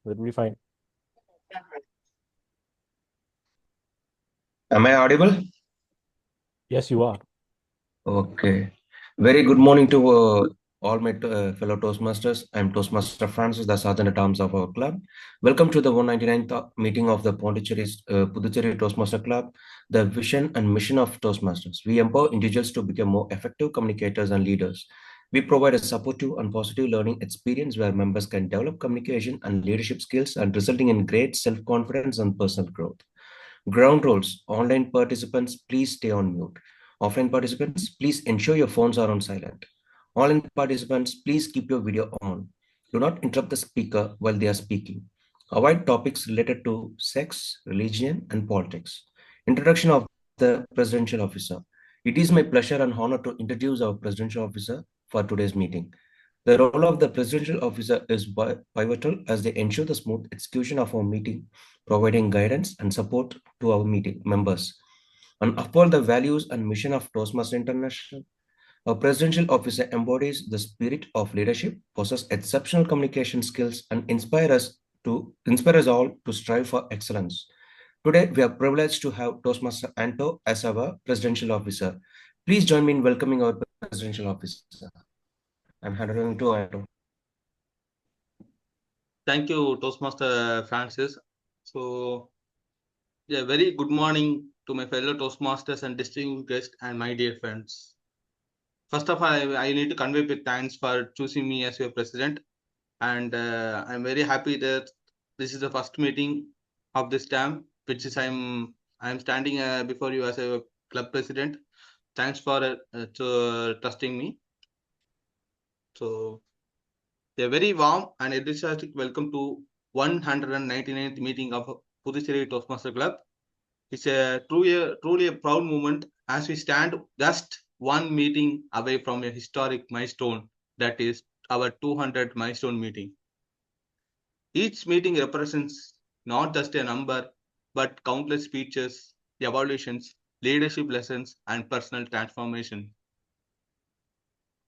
That will be fine. Am I audible? Yes, you are. Okay. Very good morning to all my fellow Toastmasters. I'm Toastmaster Francis, the Sergeant at Arms of our club. Welcome to the 199th meeting of the Puducherry Toastmaster Club, the vision and mission of Toastmasters. We empower individuals to become more effective communicators and leaders. We provide a supportive and positive learning experience where members can develop communication and leadership skills and resulting in great self-confidence and personal growth. Ground rules. Online participants, please stay on mute. Offline participants, please ensure your phones are on silent. Online participants, please keep your video on. Do not interrupt the speaker while they are speaking. Avoid topics related to sex, religion, and politics. Introduction of the Presidential Officer. It is my pleasure and honor to introduce our Presidential Officer for today's meeting. The role of the Presidential Officer is pivotal as they ensure the smooth execution of our meeting, providing guidance and support to our meeting members and uphold the values and mission of Toastmasters International. A presidential officer embodies the spirit of leadership, possesses exceptional communication skills, and inspire us all to strive for excellence. Today, we are privileged to have Toastmaster Anto as our presidential officer. Please join me in welcoming our presidential officer. I'm handing to Anto. Thank you, Toastmaster Francis. So, yeah, very good morning to my fellow Toastmasters and distinguished guests and my dear friends. First of all, I need to convey big thanks for choosing me as your president, and I'm very happy that this is the first meeting of this term, which is I'm standing before you as a club president. Thanks for trusting me. So, a very warm and enthusiastic welcome to 199th meeting of Puducherry Toastmaster Club. It's truly a proud moment as we stand just one meeting away from a historic milestone, that is our 200th milestone meeting. Each meeting represents not just a number, but countless speeches, evaluations, leadership lessons, and personal transformation.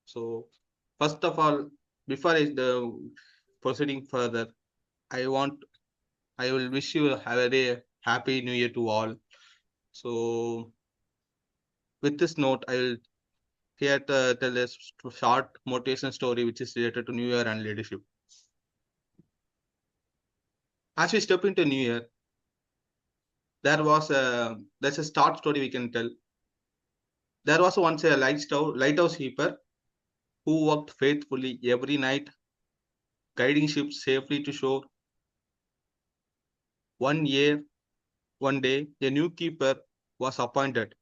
So, first of all, before proceeding further, I will wish you a very happy new year to all. So, with this note, I will here to tell a short motivation story which is related to New Year and leadership. As we step into New Year, there's a start story we can tell. There was once a lighthouse keeper who worked faithfully every night, guiding ships safely to shore. One year, one day, a new keeper was appointed.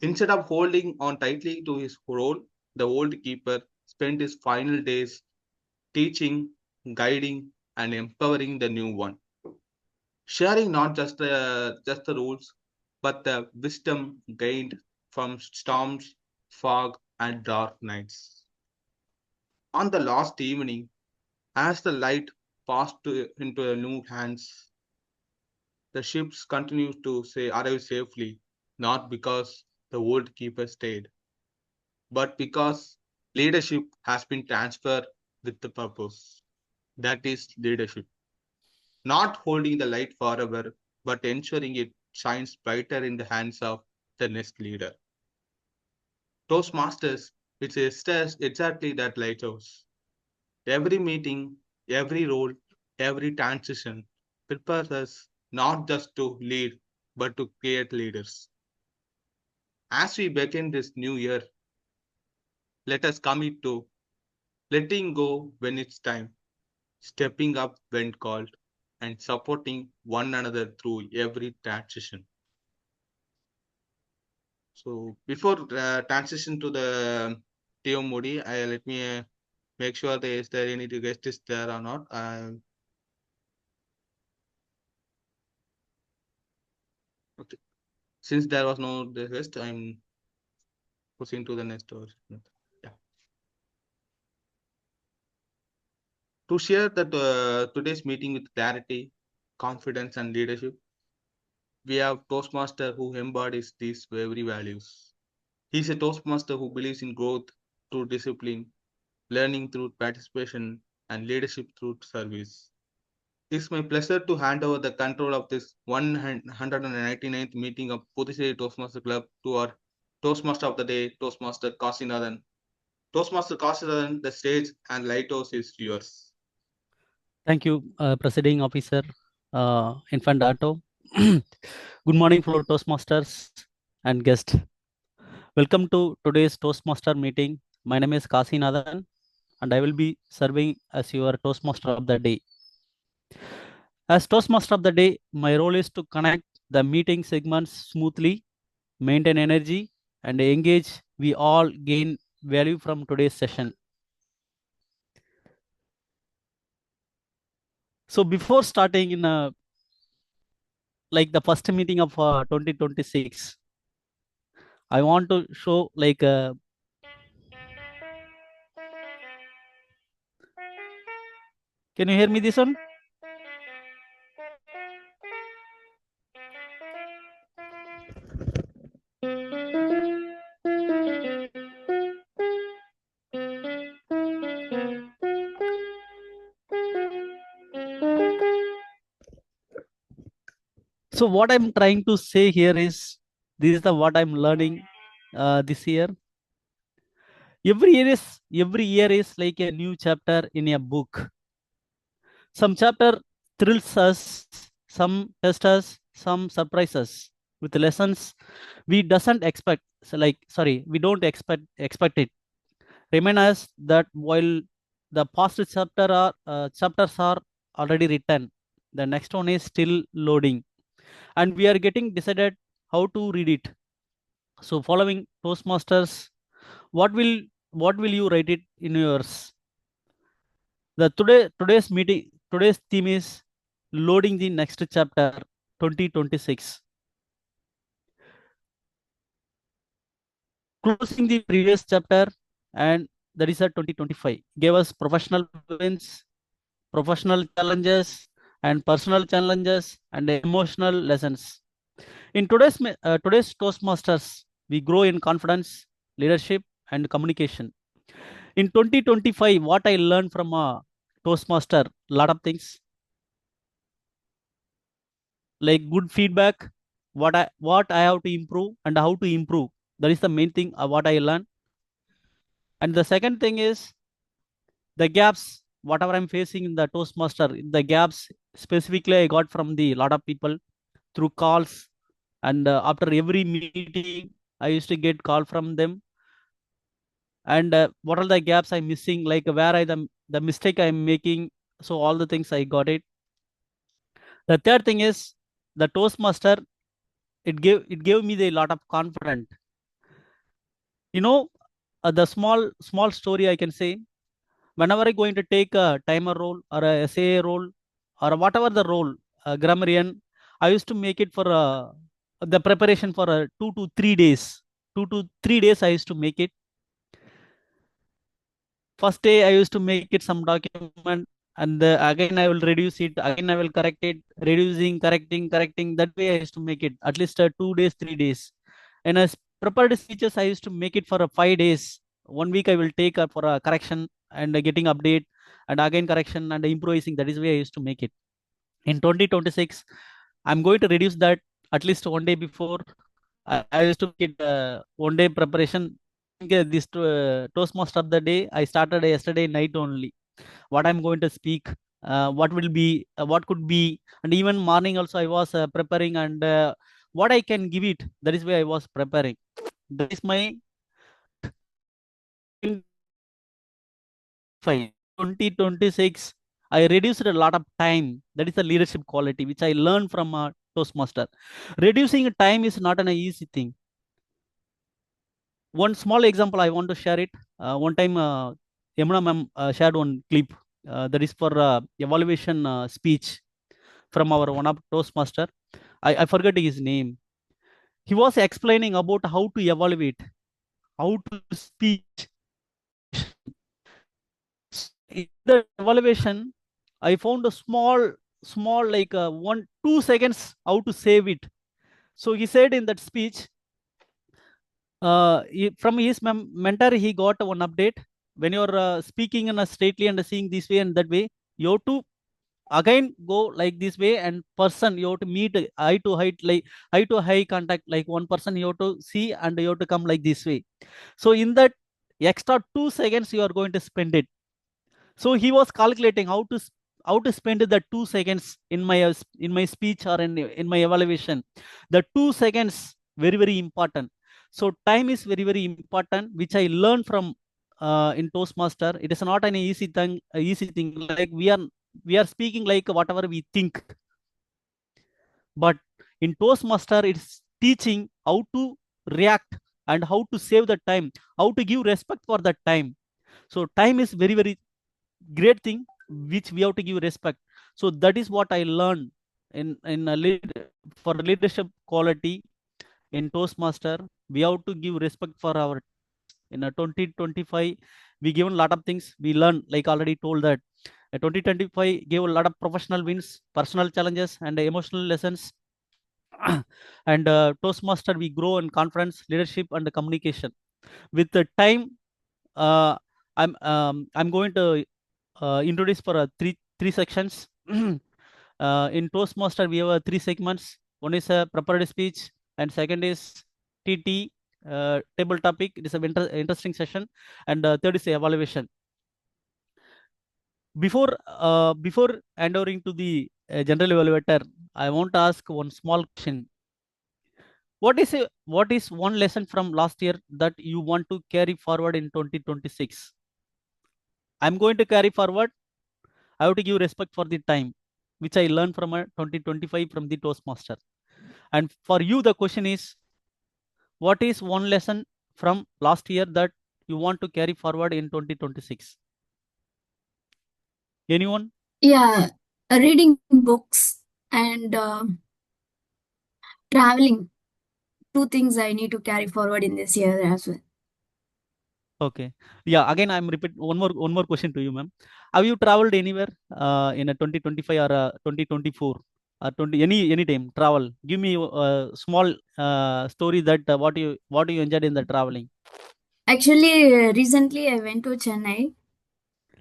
Instead of holding on tightly to his role, the old keeper spent his final days teaching, guiding, and empowering the new one, sharing not just the rules, but the wisdom gained from storms, fog, and dark nights. On the last evening, as the light into the new hands, the ships continued to arrive safely, not because the old keeper stayed, but because leadership has been transferred with the purpose. That is leadership. Not holding the light forever, but ensuring it shines brighter in the hands of the next leader. Toastmasters, exactly that lighthouse. Every meeting, every role, every transition prepares us not just to lead, but to create leaders. As we begin this new year, let us commit to letting go when it's time, stepping up when called, and supporting one another through every transition. So before transition to the Teo Moody, let me make sure is there any guest is there or not. Okay. Since there was no guest, I'm proceeding to the next. Yeah. To share that today's meeting with clarity, confidence, and leadership, we have Toastmaster who embodies these very values. He's a Toastmaster who believes in growth through discipline, learning through participation, and leadership through service. It's my pleasure to hand over the control of this 199th meeting of Puducherry Toastmaster Club to our Toastmaster of the Day, Toastmaster Kasinathan. Toastmaster Kasinathan, the stage and lighthouse is yours. Thank you, Presiding Officer, Infantato. Good morning, fellow Toastmasters and guests. Welcome to today's Toastmaster meeting. My name is Kasinathan, and I will be serving as your Toastmaster of the day. As Toastmaster of the day, my role is to connect the meeting segments smoothly, maintain energy, and engage. We all gain value from today's session. So before starting in like the first meeting of 2026, I want to show like can you hear me this one? So what I'm trying to say here is this is the what I'm learning this year. Every year is like a new chapter in a book. Some chapter thrills us, some test us, some surprise us with lessons we doesn't expect. So we don't expect it. Remind us that while the past chapters are already written, the next one is still loading, and we are getting decided how to read it. So following Toastmasters, what will you write it in yours? Today's theme is loading the next chapter 2026. Closing the previous chapter, and that is a 2025 gave us professional wins, professional challenges, and personal challenges and emotional lessons. In today's Toastmasters, we grow in confidence, leadership, and communication. In 2025, what I learned from a Toastmaster, a lot of things like good feedback, what I have to improve and how to improve. That is the main thing what I learned. And the second thing is the gaps, whatever I'm facing in the Toastmaster, the gaps specifically I got from the lot of people through calls, and after every meeting I used to get call from them, and what are the gaps I'm missing, like where the mistake I'm making. So all the things I got it. The third thing is the Toastmaster, it gave me the lot of confidence. You know, the small story I can say, whenever I going to take a timer role or a SA role or whatever the role, grammarian, I used to make it for the preparation for 2 to 3 days. 2 to 3 days I used to make it. First day I used to make it some document, and again I will reduce it, again I will correct it, reducing, correcting. That way I used to make it at least 2 days, 3 days. And as prepared speeches, I used to make it for 5 days. 1 week I will take for a correction and getting update, and again correction and improvising. That is why I used to make it. In 2026, I'm going to reduce that at least 1 day before. I used to get 1 day preparation. This Toastmaster of the day, I started yesterday night only. What I'm going to speak, what will be, what could be, and even morning also I was preparing, and what I can give it. That is why I was preparing. That is my 2026. I reduced a lot of time. That is the leadership quality which I learned from a Toastmaster. Reducing time is not an easy thing. One small example I want to share it. One time, Yamuna ma'am shared one clip that is for evaluation speech from our one of Toastmaster. I forget his name. He was explaining about how to evaluate, how to speak. In the evaluation, I found a small like 1-2 seconds how to save it. So he said in that speech, from his mentor, he got one update. when you're speaking in a straightly and seeing this way and that way, you have to again go like this way, and person you have to meet eye to height, like eye to eye contact, like one person you have to see and you have to come like this way. So in that extra 2 seconds you are going to spend it. So he was calculating how to spend the 2 seconds in my speech or in my evaluation. The 2 seconds very important. So time is very important, which I learned from in Toastmaster. It is not an easy thing. Like we are speaking like whatever we think, but in Toastmaster it's teaching how to react and how to save the time, how to give respect for that time. So time is very great thing which we have to give respect. So that is what I learned in a lead for leadership quality in Toastmaster. We have to give respect for our in a 2025. We given a lot of things we learn, like already told that 2025 gave a lot of professional wins, personal challenges, and emotional lessons. And Toastmaster we grow in conference, leadership, and communication. With the time, uh, I'm going to introduce for three sections. In Toastmaster, we have three segments. One is a prepared speech, and second is TT, table topic. It is a interesting session, and third is the evaluation. Before handing to the general evaluator, I want to ask one small question. What is one lesson from last year that you want to carry forward in 2026? I'm going to carry forward. I have to give respect for the time, which I learned from 2025 from the Toastmaster. And for you, the question is, what is one lesson from last year that you want to carry forward in 2026? Anyone? Yeah, reading books and traveling. Two things I need to carry forward in this year as well. Okay. Yeah. Again, I'm repeat one more question to you, ma'am. Have you traveled anywhere in a 2025 or 2024 or 20 any time travel? Give me a small story that what you enjoyed in the traveling. Actually, recently I went to Chennai.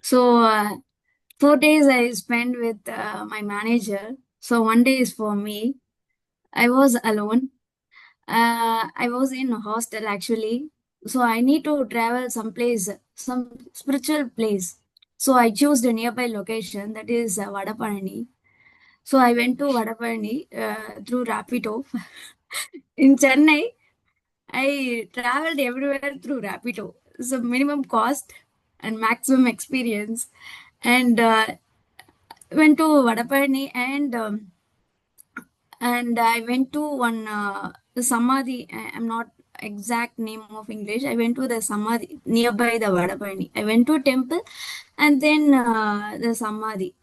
So 4 days I spent with my manager. So 1 day is for me. I was alone. I was in a hostel actually. So I need to travel someplace, some spiritual place. So I chose the nearby location, that is Vadapanani. So I went to Vadapanani through Rapido. In Chennai, I traveled everywhere through Rapido. So minimum cost and maximum experience. And went to Vadapanani and I went to one the Samadhi. I'm not exact name of English. I went to the Samadhi nearby the Vadapanani. I went to a temple and then the Samadhi.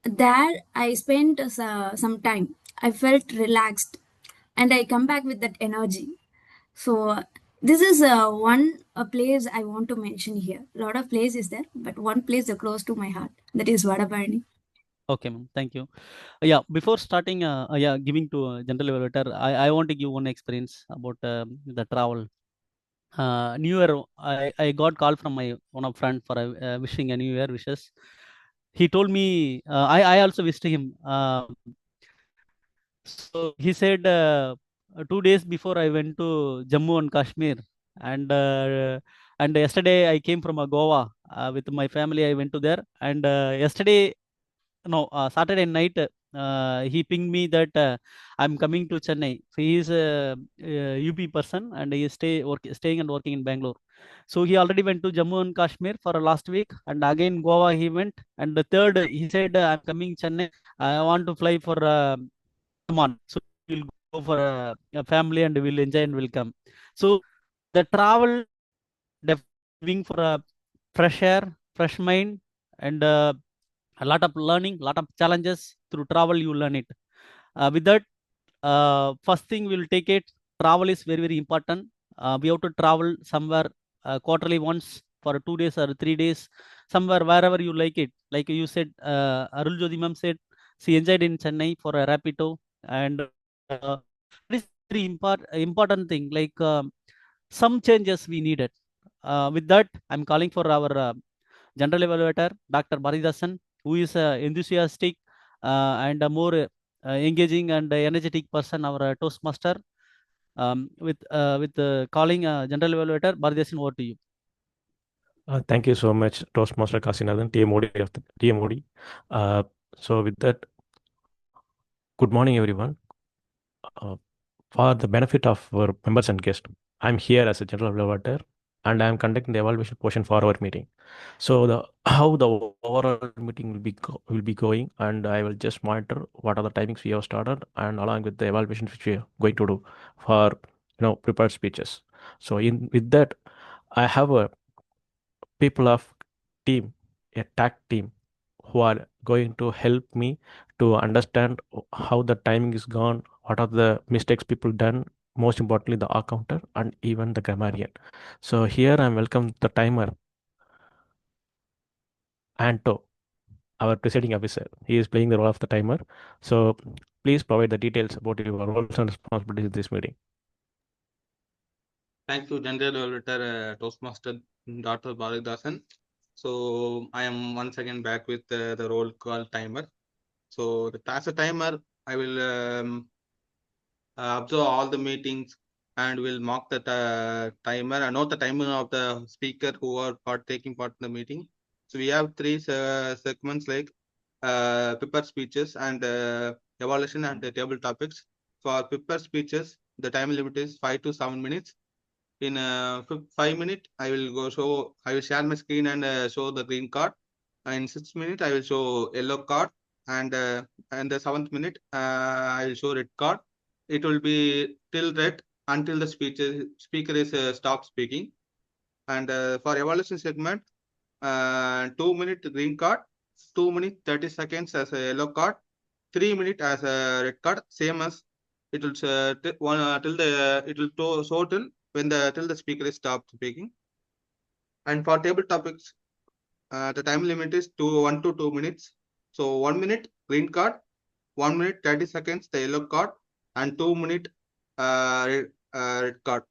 There I spent some time. I felt relaxed and I come back with that energy. So this is one a place I want to mention here. A lot of places there, but one place close to my heart. That is Vadaparani. Okay, ma'am. Thank you. Yeah, before starting, yeah, giving to general evaluator, I want to give one experience about the travel. New Year, I got call from my one of friend for wishing a New Year wishes. He told me, I also wished him. So he said 2 days before I went to Jammu and Kashmir, and yesterday I came from Goa with my family. I went to there, and yesterday, no, Saturday night, he pinged me that I'm coming to Chennai. So he is a UP person and he is staying and working in Bangalore. So he already went to Jammu and Kashmir for last week, and again Goa he went. And the third, he said, I'm coming Chennai. I want to fly for Andaman. So we'll go for a family and we'll enjoy and we'll come. So the travel, definitely for a fresh air, fresh mind, and a lot of learning, lot of challenges through travel. You learn it. With that, first thing we'll take it. Travel is very important. We have to travel somewhere quarterly once for 2 days or 3 days, somewhere wherever you like it. Like you said, Arul Jyoti ma'am said she enjoyed in Chennai for a Rapido, and it is very important thing. Like some changes we needed. with that, I'm calling for our general evaluator, Dr. Bharathasan, who is enthusiastic and a more engaging and energetic person, our Toastmaster. With calling general evaluator, Bharathasan, over to you. Thank you so much, Toastmaster Kasinathan, TMOD of the TMOD. So with that, good morning, everyone. For the benefit of our members and guests, I'm here as a general evaluator, and I'm conducting the evaluation portion for our meeting. So the how the overall meeting will be going, and I will just monitor what are the timings we have started, and along with the evaluations which we are going to do for prepared speeches. So in with that, I have a people of team, a tag team, who are going to help me to understand how the timing is gone, what are the mistakes people done, most importantly the accounter and even the grammarian. So here I welcome the timer, Anto, our presiding officer. He is playing the role of the timer. So please provide the details about your roles and responsibilities in this meeting. Thank you, General Evaluator Toastmaster Dr. Bharathasan. So I am once again back with the role called timer. So as a timer, I will observe all the meetings and will mark the timer and note the timing of the speaker who are taking part in the meeting. So we have three segments like paper speeches and evaluation and table topics. For paper speeches, the time limit is 5 to 7 minutes. In 5 minutes, I will share my screen and show the green card. In 6 minutes, I will show yellow card, and the 7th minute, I will show red card. It will be till red until the speaker is stop speaking. And for evaluation segment, 2 minute green card, 2 minutes 30 seconds as a yellow card, 3 minutes as a red card, same as it will till the it will show till till the speaker is stopped speaking. And for table topics, the time limit is 1 to 2 minutes. So 1 minute green card, 1 minute 30 seconds the yellow card, and 2 minute red card.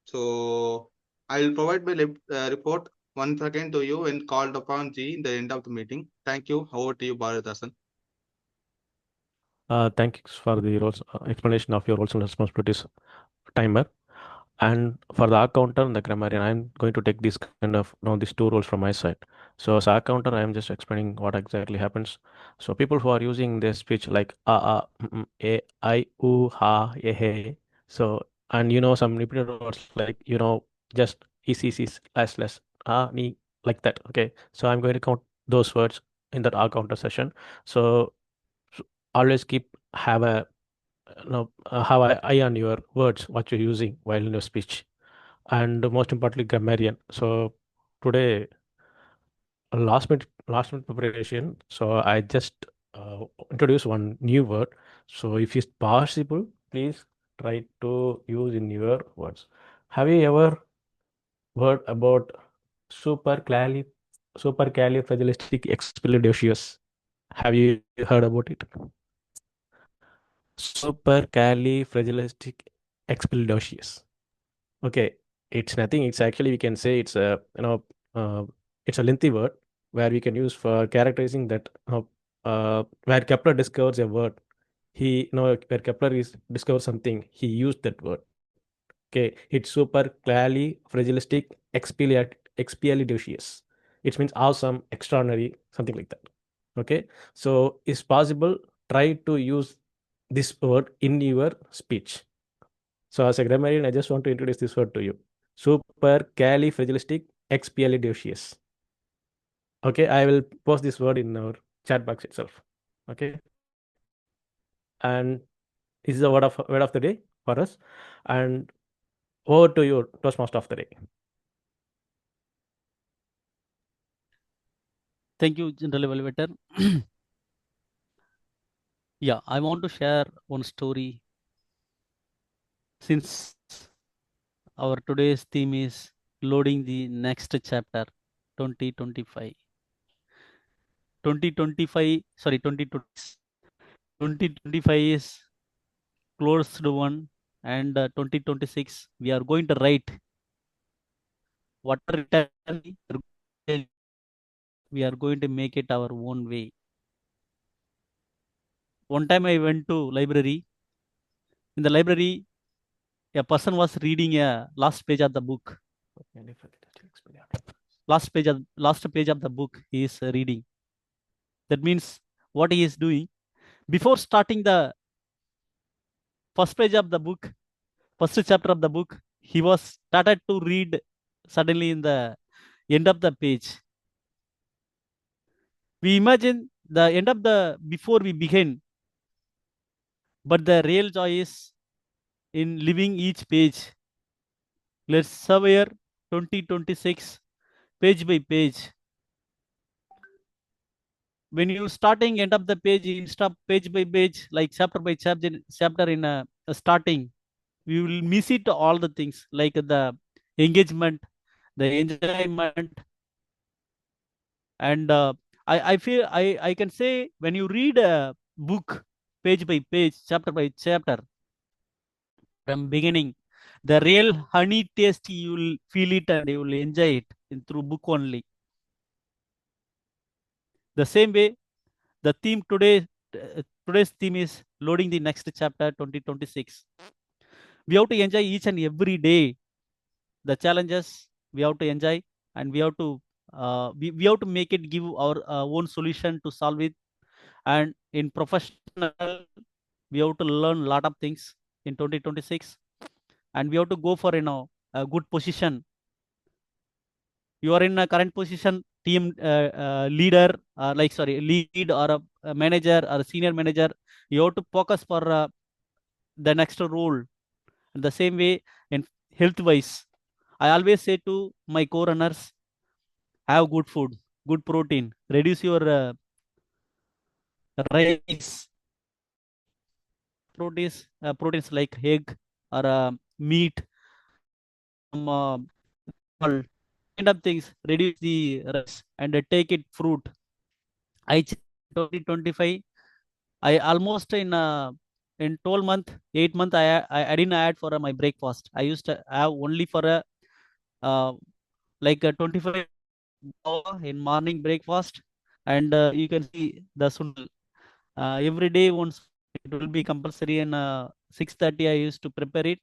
So I will provide my report once again to you when called upon G in the end of the meeting. Thank you. Over to you, Bharathasan. Thanks for the roles, explanation of your roles and responsibilities, timer. And for the accountant and the grammarian, I'm going to take this kind of these two roles from my side. So as accountant, I am just explaining what exactly happens. So people who are using this speech like a I oo ha eh hey. So and some repeated words like just is less ni, like that. Okay. So I'm going to count those words in that accountant session. So always have a have an eye on your words, what you're using while in your speech, and most importantly, grammarian. So today, last minute preparation. So I just introduce one new word. So if it's possible, please try to use in your words. Have you ever heard about supercalifragilisticexpialidocious? Have you heard about it? Supercalifragilisticexpialidocious. Okay, it's nothing. It's actually we can say it's a it's a lengthy word where we can use for characterizing that where Kepler discovers a word. He where Kepler is discovers something. He used that word. Okay, it's super clearly fragilistic expialidocious. It means awesome, extraordinary, something like that. Okay, so it's possible. Try to use this word in your speech. So as a grammarian, I just want to introduce this word to you. Supercalifragilisticexpialidocious. Okay, I will post this word in our chat box itself. Okay, and this is the word of the day for us. And over to you, Toastmaster of the day. Thank you, General Evaluator. Yeah, I want to share one story. Since our today's theme is loading the next chapter, 2025. 2025, sorry, 2025 is closed one, and 2026 we are going to write whatever written, we are going to make it our own way. One time I went to library. In the library, a person was reading a last page of the book. Last page of the book he is reading. That means what he is doing before starting the first page of the book, first chapter of the book, he was started to read suddenly in the end of the page. We imagine the end of the before we begin, but the real joy is in living each page. Let's survey 2026 page by page. When you starting end of the page, instead of page by page, like chapter by chapter in a starting, we will miss it all the things like the engagement, the enjoyment, and I feel I can say when you read a book page by page, chapter by chapter, from beginning, the real honey taste you will feel it and you will enjoy it through book only. The same way, the theme today's theme is loading the next chapter 2026. We have to enjoy each and every day the challenges we have to enjoy, and we have to we have to make it give our own solution to solve it. And in professional, we have to learn a lot of things in 2026, and we have to go for a good position. You are in a current position, team leader, lead or a manager or a senior manager. You have to focus for the next role. In the same way, in health wise, I always say to my co-runners, have good food, good protein, reduce your rice, proteins like egg or meat, kind of things, reduce the rice and take it fruit. I 2025, I almost in 12 month, 8 month, I didn't add for my breakfast. I used to have only for a like a 25 hour in morning breakfast, and you can see the sundal every day once. It will be compulsory, and 6:30 I used to prepare it,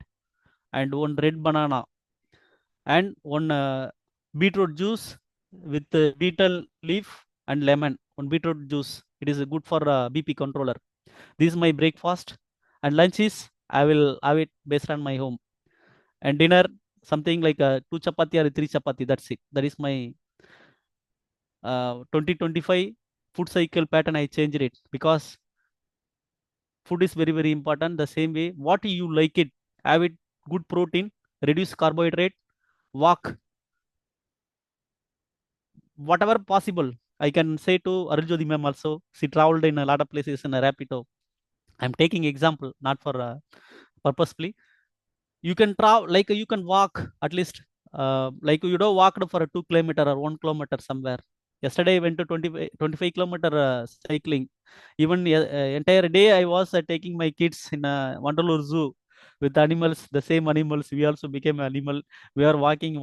and one red banana and one beetroot juice with beetle leaf and lemon. One beetroot juice. It is good for BP controller. This is my breakfast, and lunch is I will have it based on my home, and dinner something like 2 chapati or 3 chapati. That's it. That is my 2025 food cycle pattern. I changed it because food is very very important. The same way, what you like it, have it good protein, reduce carbohydrate, walk whatever possible. I can say to Arjodi ma'am also. She traveled in a lot of places in a Rapido. I'm taking example, not for purposefully. You can travel like you can walk at least like you don't walk for a 2 kilometer or 1 kilometer somewhere. Yesterday I went to 25 kilometer cycling. Even entire day I was taking my kids in a Vandalur zoo with animals, the same animals. We also became animal. We are walking.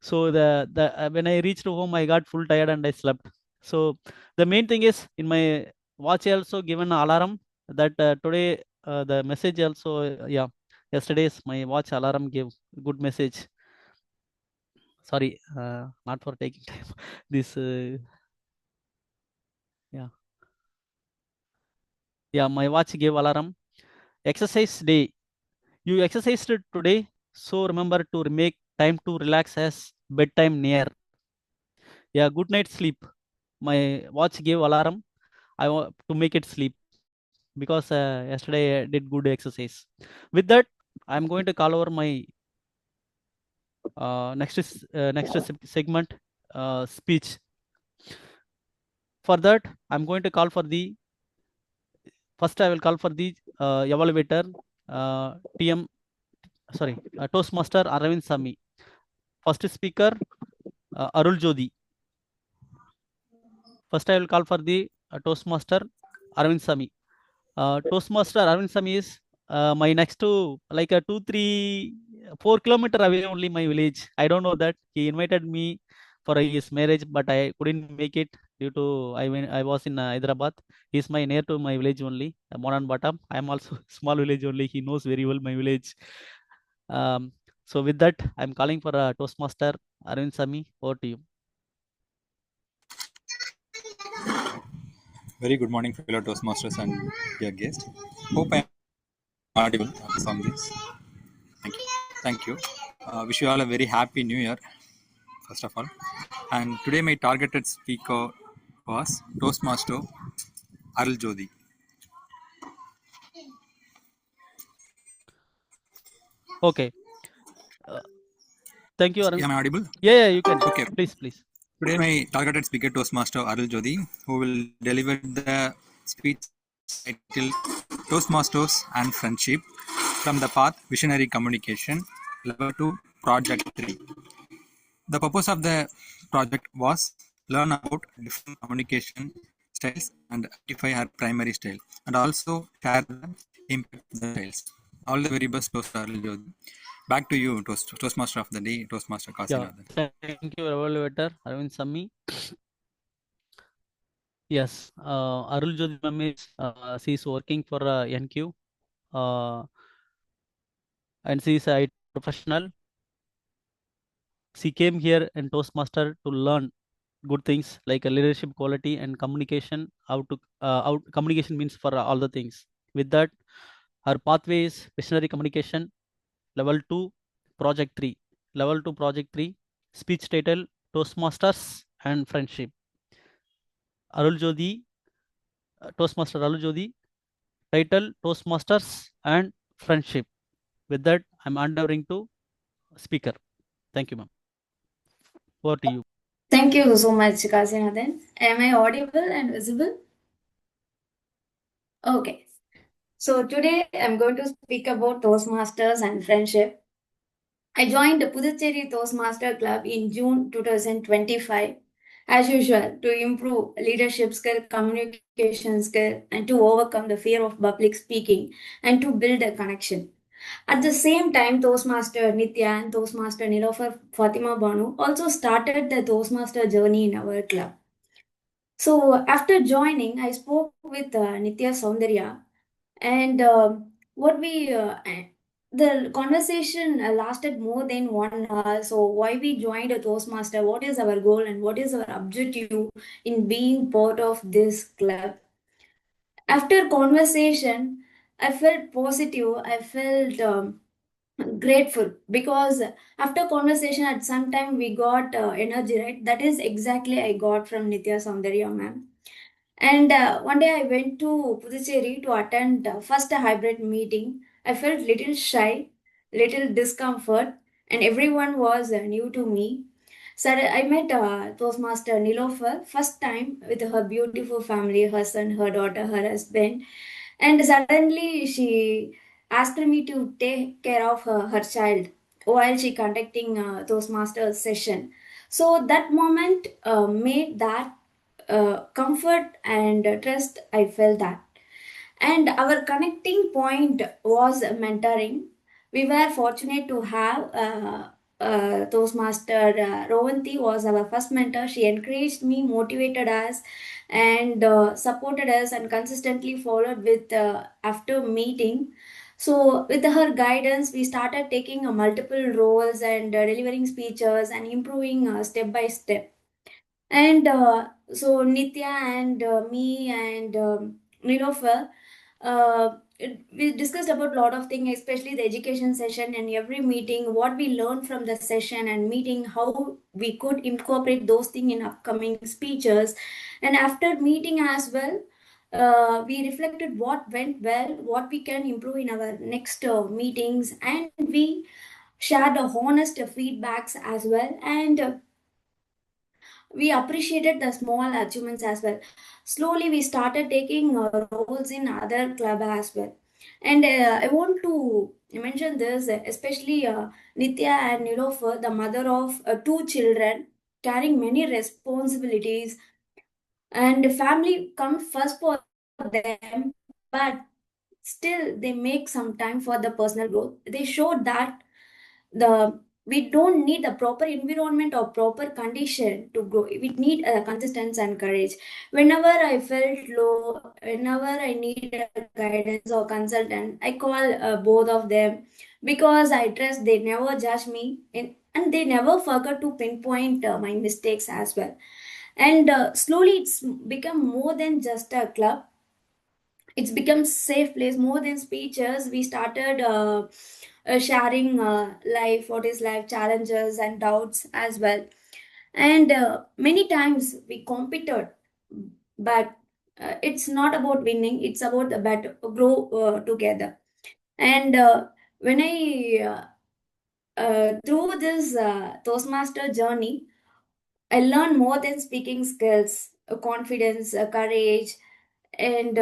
So the when I reached home, I got full tired and I slept. So the main thing is in my watch I also given alarm that today the message also yesterday's my watch alarm gave good message. Sorry, not for taking time. This my watch gave alarm. Exercise day. You exercised today, so remember to make time to relax as bedtime near. Yeah, good night sleep. My watch gave alarm. I want to make it sleep because yesterday I did good exercise. With that, I'm going to call over my next segment speech. For that, I'm going to call for the first. I will call for the evaluator, Toastmaster Aravind Sami. First speaker, Arul Jodi. First, I will call for the Toastmaster Aravind Sami. Toastmaster Arvind Sami is my next to like a 2-3 4 kilometer away only my village. I don't know that. He invited me for his marriage, but I couldn't make it due to I was in Hyderabad. He's my near to my village only, Moran Batam. I am also small village only. He knows very well my village. So with that, I'm calling for a Toastmaster Arvind Sami. Over to you. Very good morning, fellow Toastmasters and dear guests. Hope I am audible on this. Thank you. Thank you. Wish you all a very happy New Year, first of all. And today my targeted speaker was Toastmaster Arul Jodi. Okay. Thank you, Arun. Am I audible? Yeah, you can. Okay. Please. Today my targeted speaker Toastmaster Arul Jodi, who will deliver the speech titled Toastmasters and Friendship from the Path Visionary Communication, Level 2, Project 3. The purpose of the project was learn about different communication styles and identify her primary style, and also share the impact of the styles. All the very best, Toastmaster Jodi. Back to you, Toastmaster of the day, Toastmaster Kasinathan. Yeah, thank you, evaluator Arvind Sami. Yes, Arul Jodi ma'am is she is working for NQ, and she is a IT professional. She came here in Toastmaster to learn good things like a leadership quality and communication. How communication means for all the things. With that, her pathway is visionary communication, level 2, project 3. Level 2, project 3, speech title Toastmasters and Friendship. Arul Jodi, Toastmaster Arul Jodi, title Toastmasters and Friendship. With that, I'm endeavoring to speaker. Thank you, ma'am. Over to you. Thank you so much, Kasinathan. Am I audible and visible? Okay. So today I'm going to speak about Toastmasters and friendship. I joined the Puducherry Toastmaster Club in June 2025, as usual, to improve leadership skill, communication skill, and to overcome the fear of public speaking and to build a connection. At the same time, Toastmaster Nitya and Toastmaster Nilofer Fatima Banu also started the Toastmaster journey in our club. So after joining, I spoke with Nitya Soundarya, and the conversation lasted more than 1 hour. So why we joined a Toastmaster, what is our goal, and what is our objective in being part of this club. After conversation, I felt positive. I felt grateful because after conversation at some time we got energy, right? That is exactly I got from Nitya Soundarya ma'am. And one day I went to Puducherry to attend first hybrid meeting. I felt little shy, little discomfort, and everyone was new to me. So I met Toastmaster Nilofer first time with her beautiful family, her son, her daughter, her husband, and suddenly she asked me to take care of her child while she conducting Toastmaster session. So that moment made that comfort and trust. I felt that. And our connecting point was mentoring. We were fortunate to have Toastmaster Rowanti was our first mentor. She encouraged me, motivated us, and supported us, and consistently followed with after meeting. So, with her guidance, we started taking multiple roles and delivering speeches and improving step by step. And so Nitya and me and Nilofer, we discussed about a lot of things, especially the education session and every meeting, what we learned from the session and meeting, how we could incorporate those things in upcoming speeches. And after meeting as well, we reflected what went well, what we can improve in our next meetings, and we shared honest feedbacks as well. And we appreciated the small achievements as well. Slowly, we started taking roles in other club as well. And I want to mention this, especially Nitya and Nilofer, the mother of two children, carrying many responsibilities, and family comes first for them, but still they make some time for the personal growth. They showed that we don't need the proper environment or proper condition to grow. We need consistency and courage. Whenever I felt low, whenever I need a guidance or consultant, I call both of them, because I trust they never judge me, and they never forget to pinpoint my mistakes as well. And slowly it's become more than just a club. It's become safe place. More than speeches, we started sharing life, what is life challenges and doubts as well. And many times we competed, but it's not about winning, it's about the better grow together. And when I through this Toastmaster journey, I learned more than speaking skills, confidence, courage, and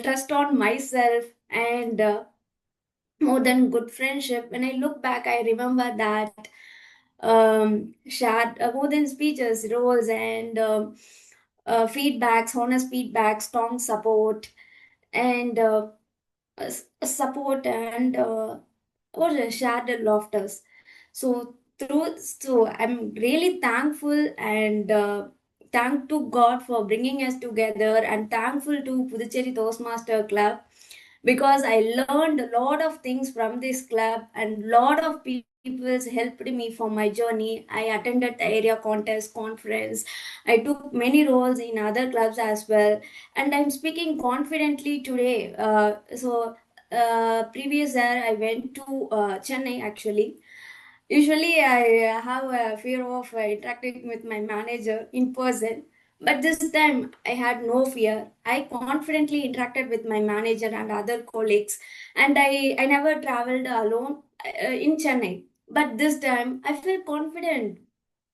trust on myself, and more than good friendship. When I look back, I remember that shared more than speeches, roles, and feedbacks, honest feedback, strong support, and support, and or shared laughters. So I'm really thankful, and thank to God for bringing us together, and thankful to Puducherry Toastmaster Club, because I learned a lot of things from this club, and lot of people helped me for my journey. I attended the area contest conference. I took many roles in other clubs as well, and I'm speaking confidently today. Previous year I went to Chennai actually. Usually, I have a fear of interacting with my manager in person, but this time I had no fear. I confidently interacted with my manager and other colleagues, and I never traveled alone in Chennai. But this time I felt confident.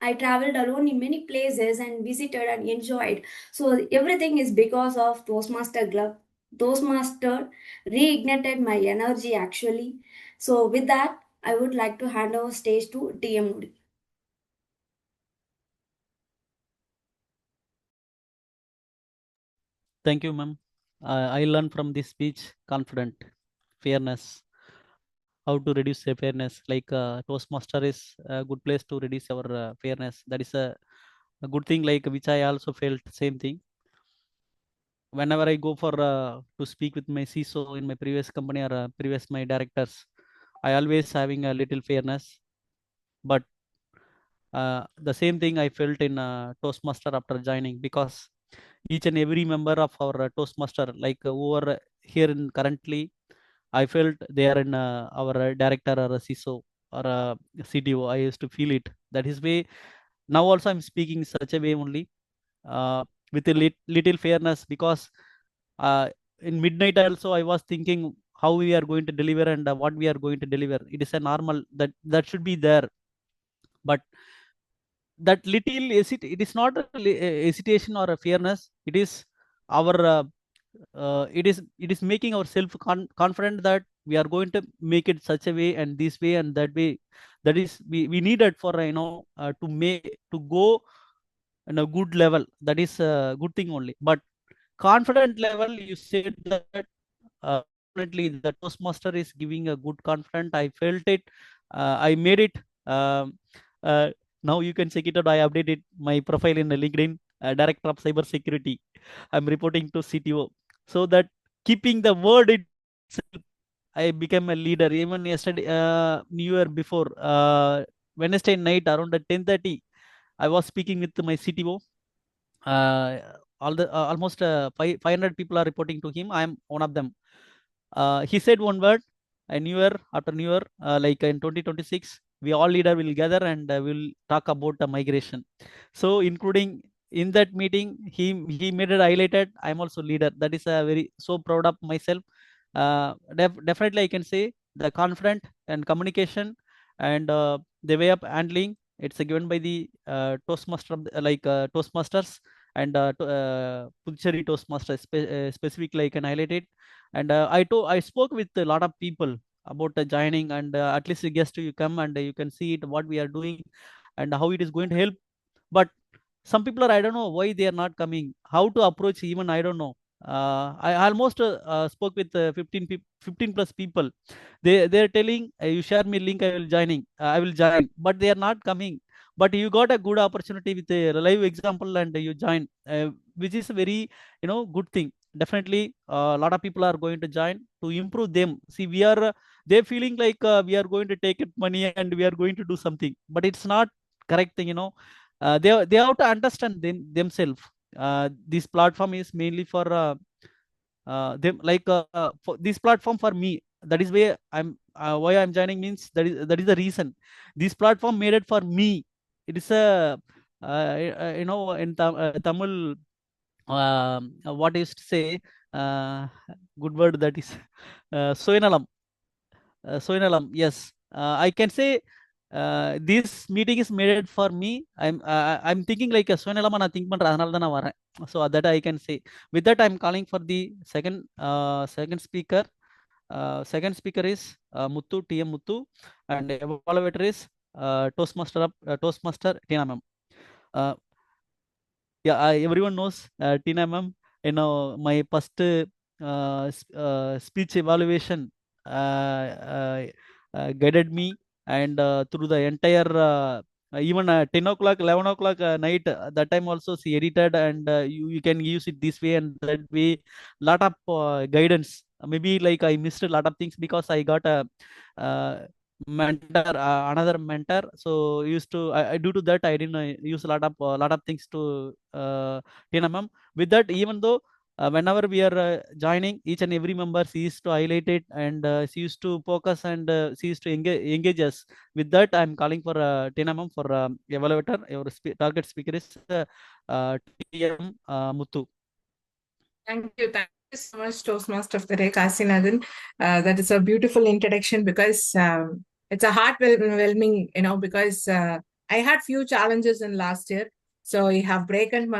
I traveled alone in many places and visited and enjoyed. So everything is because of Toastmaster Club. Toastmaster reignited my energy actually. So with that, I would like to hand over stage to TM Moody. Thank you, ma'am. I learned from this speech confident, fairness, how to reduce fairness. Like Toastmaster is a good place to reduce our fairness. That is a good thing. Like which I also felt same thing. Whenever I go for to speak with my CISO in my previous company or previous my directors, I always having a little fairness. But the same thing I felt in Toastmaster after joining, because each and every member of our Toastmaster, like who are here in currently, I felt they are in our director or a CISO or a CTO. I used to feel it. That is way. Now also I'm speaking such a way only, with a little fairness, because in midnight also I was thinking how we are going to deliver and what we are going to deliver. It is a normal that should be there, but that little it is not a hesitation or a fairness. It is our it is making ourselves confident that we are going to make it such a way and this way and that way. That is we need it for to make to go in a good level. That is a good thing only. But confident level, you said that definitely the Toastmaster is giving a good confidence. I felt it. I made it. Um, uh, Now you can check it out. I updated my profile in the LinkedIn, Director of Cyber Security. I'm reporting to CTO. So that keeping the word itself, I became a leader. Even yesterday, New Year before, Wednesday night around 10:30, I was speaking with my CTO. All the almost 500 people are reporting to him. I am one of them. He said one word, a new year after new year, like in 2026, we all leader will gather and we'll talk about the migration. So including in that meeting, he made it highlighted. I'm also leader. That is a very so proud of myself. Definitely, I can say the confident and communication and the way of handling. It's given by the Toastmaster, Toastmasters and Puducherry Toastmaster specifically. I can highlight it. And I spoke with a lot of people about joining, and at least a guest you come and you can see it what we are doing and how it is going to help. But some people are, I don't know why they are not coming, how to approach, even I don't know. I almost spoke with 15 plus people. They're telling, you share me link, I will join, but they are not coming. But you got a good opportunity with a live example and you join, which is a very good thing. Definitely, a lot of people are going to join to improve them. See, they're feeling like we are going to take it money and we are going to do something, but it's not correct thing. They have to understand themselves. This platform is mainly for them, like for this platform for me. That is why I'm joining, means that is the reason. This platform made it for me. It is a in Tamil, what is to say, good word, that is soinalam. Yes, I can say this meeting is made for me. I'm thinking like a soinalam, and I think so that I can say. With that, I'm calling for the second speaker. Second speaker is Muthu, TM Muthu, and evaluator is Toastmaster Tina ma'am. Yeah, everyone knows Tina ma'am. My first speech evaluation guided me, and through the entire even 10 o'clock, 11 o'clock night, that time also she edited, and you can use it this way and that way. Lot of guidance. Maybe like I missed a lot of things because I got a mentor, another mentor. So used to due to that I didn't use a lot of things to Tina ma'am. With that, even though whenever we are joining, each and every member, she used to highlight it, and she used to focus, and she used to engage us. With that, I'm calling for Tina ma'am for evaluator. Your target speaker is TM Muthu. Thank you. Thank you so much, Toastmaster of the Day, Kasinathan. That is a beautiful introduction, because it's a heartwarming, because I had few challenges in last year. So you have broken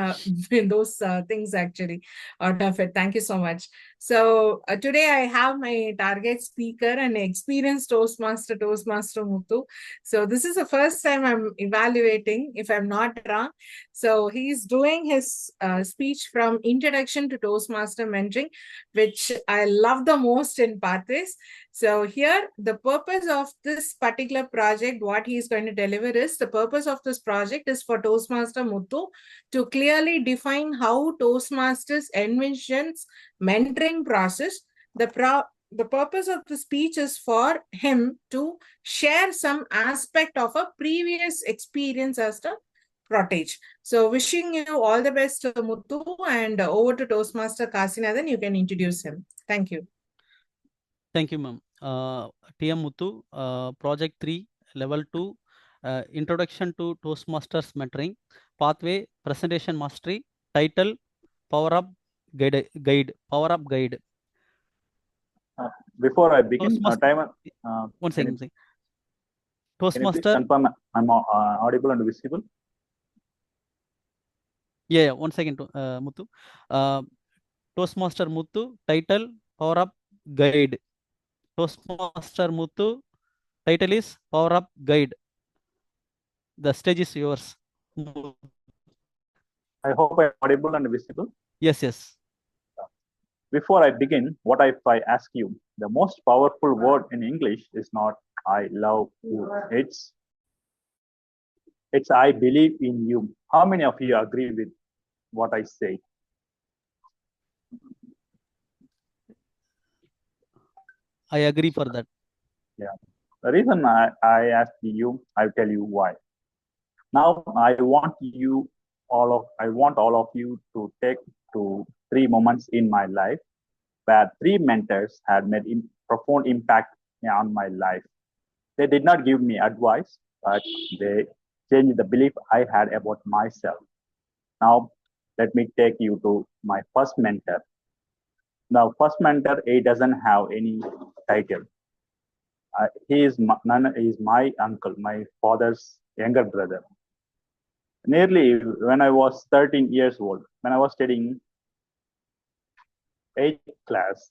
those things actually out of it. Thank you so much. So today I have my target speaker and experienced Toastmaster Muthu. So this is the first time I'm evaluating, if I'm not wrong. So he's doing his speech from Introduction to Toastmaster Mentoring, which I love the most in Pathways. So here, the purpose of this particular project, what he's going to deliver is, the purpose of this project is for Toastmaster Muthu to clearly define how Toastmasters envisions mentoring process. The purpose of the speech is for him to share some aspect of a previous experience as the protege. So wishing you all the best, Muthu, and over to Toastmaster Kasinathan. You can introduce him. Thank you. Thank you, ma'am. TM Muthu, Project 3, Level 2, Introduction to Toastmasters Mentoring, Pathway, Presentation Mastery, Title, Power Up Guide. Power Up Guide. Before I begin, Toastmaster, timer. one second. Can you Toastmaster. confirm I'm audible and visible? Yeah, 1 second, Muthu. Toastmaster Muthu, title, Power Up Guide. Toastmaster Muthu, title is Power Up Guide. The stage is yours. I hope I'm audible and visible. Yes, yes. Before I begin, what if I ask you? The most powerful word in English is not "I love you." It's "I believe in you." How many of you agree with what I say? I agree for that. Yeah. The reason I ask you, I'll tell you why. Now I want all of you to take to 3 moments in my life where 3 mentors had made profound impact on my life. They did not give me advice, but they changed the belief I had about myself. Now, let me take you to my first mentor. Now, first mentor, he doesn't have any title. He is my uncle, my father's younger brother. Nearly when I was 13 years old, when I was studying 8th class,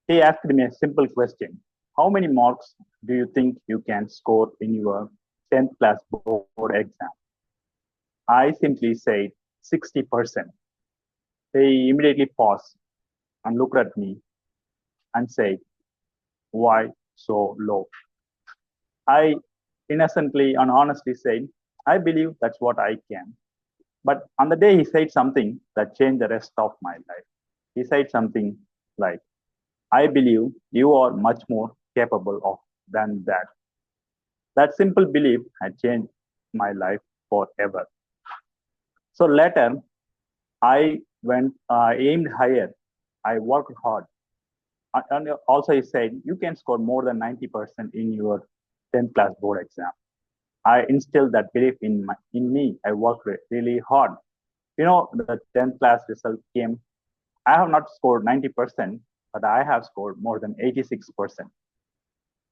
he asked me a simple question. How many marks do you think you can score in your 10th class board exam? I simply said 60%. he immediately paused and looked at me and said, "Why so low?" I innocently and honestly said, "I believe that's what I can." But on the day he said something that changed the rest of my life. He said something like, "I believe you are much more capable of than that." That simple belief had changed my life forever. So later, I aimed higher. I worked hard. And also he said, "You can score more than 90% in your 10th class board exam." I instilled that belief in me. I worked really hard. The 10th class result came. I have not scored 90%, but I have scored more than 86%.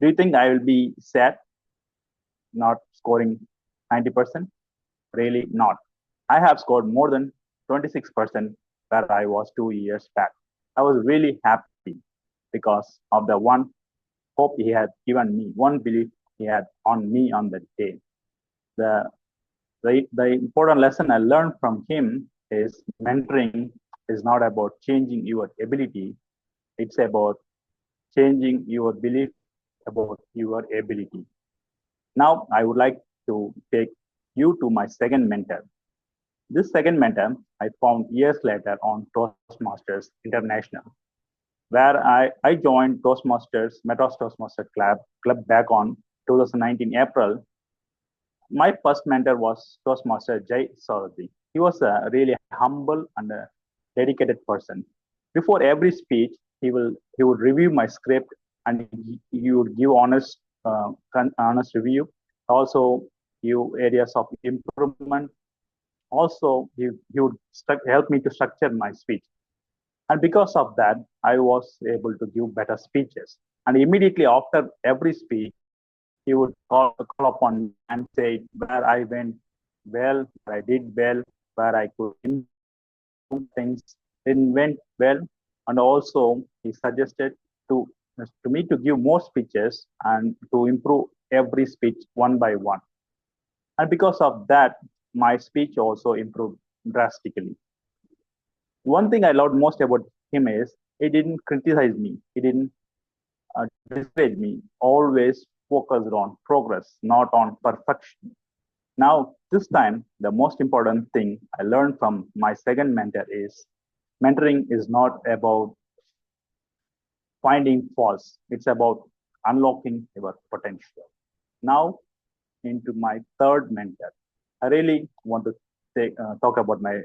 Do you think I will be sad not scoring 90%? Really not. I have scored more than 26% where I was 2 years back. I was really happy because of the one hope he had given me, one belief he had on me on that day. The important lesson I learned from him is mentoring is not about changing your ability, it's about changing your belief about your ability. Now, I would like to take you to my second mentor. This second mentor I found years later on Toastmasters International, where I joined Madras Toastmaster Club back on 2019 April. My first mentor was Toastmaster Jay Saurathi. He was a really humble and a dedicated person. Before every speech, he would review my script and he would give honest review. Also, give areas of improvement. Also, he would help me to structure my speech. And because of that, I was able to give better speeches. And immediately after every speech, he would call upon me and say where I went well, where I did well, where I could improve things didn't went well. And also he suggested to me to give more speeches and to improve every speech one by one. And because of that, my speech also improved drastically. One thing I loved most about him is he didn't criticize me. He didn't discourage me. Always focused on progress, not on perfection. Now, this time, the most important thing I learned from my second mentor is mentoring is not about finding faults. It's about unlocking your potential. Now, into my third mentor. I really want to talk about my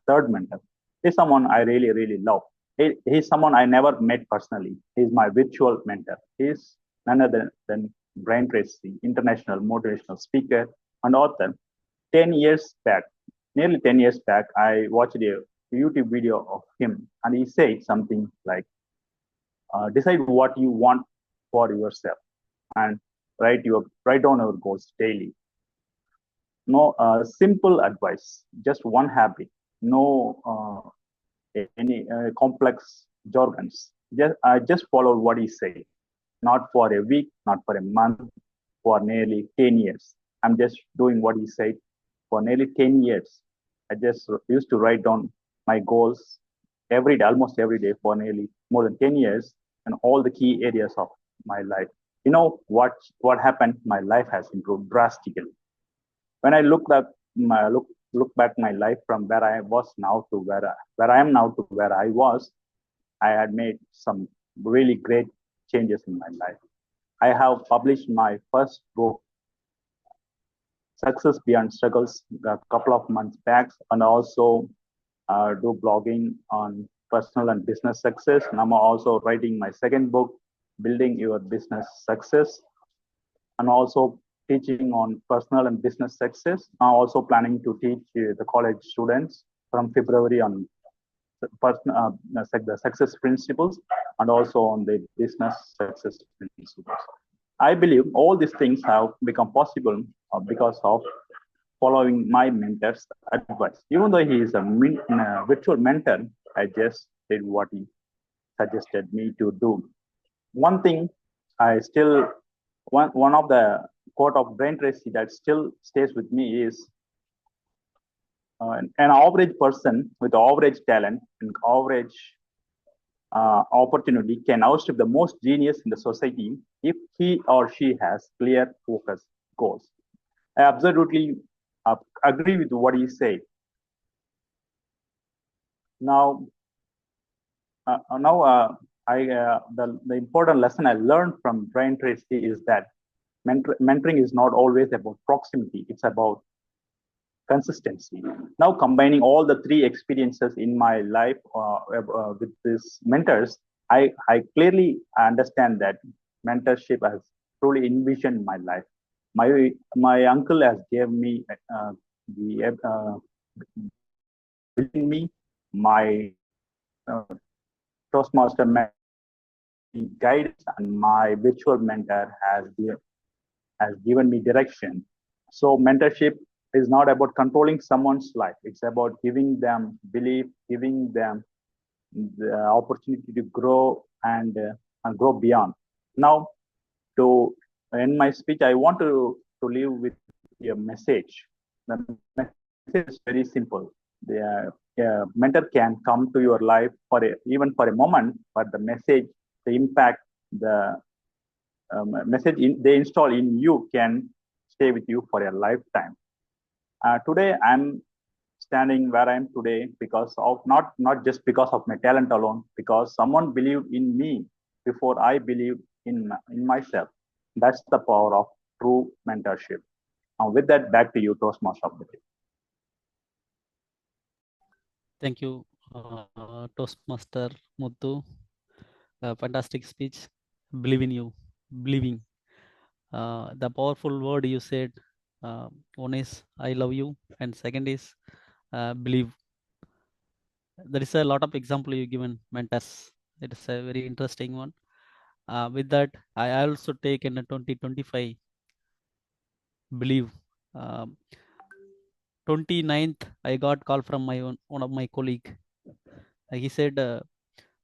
third mentor. He's someone I really, really love. He's someone I never met personally. He's my virtual mentor. He's none other than Brian Tracy, international motivational speaker and author. 10 years back, nearly 10 years back, I watched a YouTube video of him and he said something like, decide what you want for yourself and write down your goals daily. No simple advice, just one habit, no any complex jargons. Just follow what he said, not for a week, not for a month, for nearly 10 years. I'm just doing what he said for nearly 10 years. I just used to write down my goals every day, almost every day for nearly more than 10 years and all the key areas of my life. You know what happened? My life has improved drastically. When I look back my life from where I was now to where I am now to where I was, I had made some really great changes in my life. I have published my first book, Success Beyond Struggles, a couple of months back, and also do blogging on personal and business success. And I'm also writing my second book, Building Your Business Success, and also teaching on personal and business success. I'm also planning to teach the college students from February on the success principles and also on the business success principles. I believe all these things have become possible because of following my mentor's advice. Even though he is a virtual mentor, I just did what he suggested me to do. One thing one of the quote of Brian Tracy that still stays with me is, an average person with average talent and average opportunity can outstrip the most genius in the society if he or she has clear focus goals. I absolutely agree with what he said. Now, the important lesson I learned from Brian Tracy is that mentoring is not always about proximity; it's about consistency. Now, combining all the three experiences in my life with these mentors, I clearly understand that mentorship has truly envisioned my life. My uncle has given me within me my Toastmaster guidance, and my virtual mentor has given me direction. So mentorship is not about controlling someone's life. It's about giving them belief, giving them the opportunity to grow and grow beyond. Now, to end my speech, I want to leave with a message. The message is very simple. The mentor can come to your life even for a moment, but the message, the impact, the message they install in you can stay with you for a lifetime. Today, I'm standing where I am today because of not just because of my talent alone, because someone believed in me before I believed in myself. That's the power of true mentorship. Now, with that, back to you, Toastmaster of the day. Thank you, Toastmaster Muthu. Fantastic speech. Believe in you. Believing. The powerful word you said. One is I love you, and second is believe. There is a lot of example you given mentors. It is a very interesting one. With that, I also take in 2025 believe. 29th, I got call from one of my colleague. He said,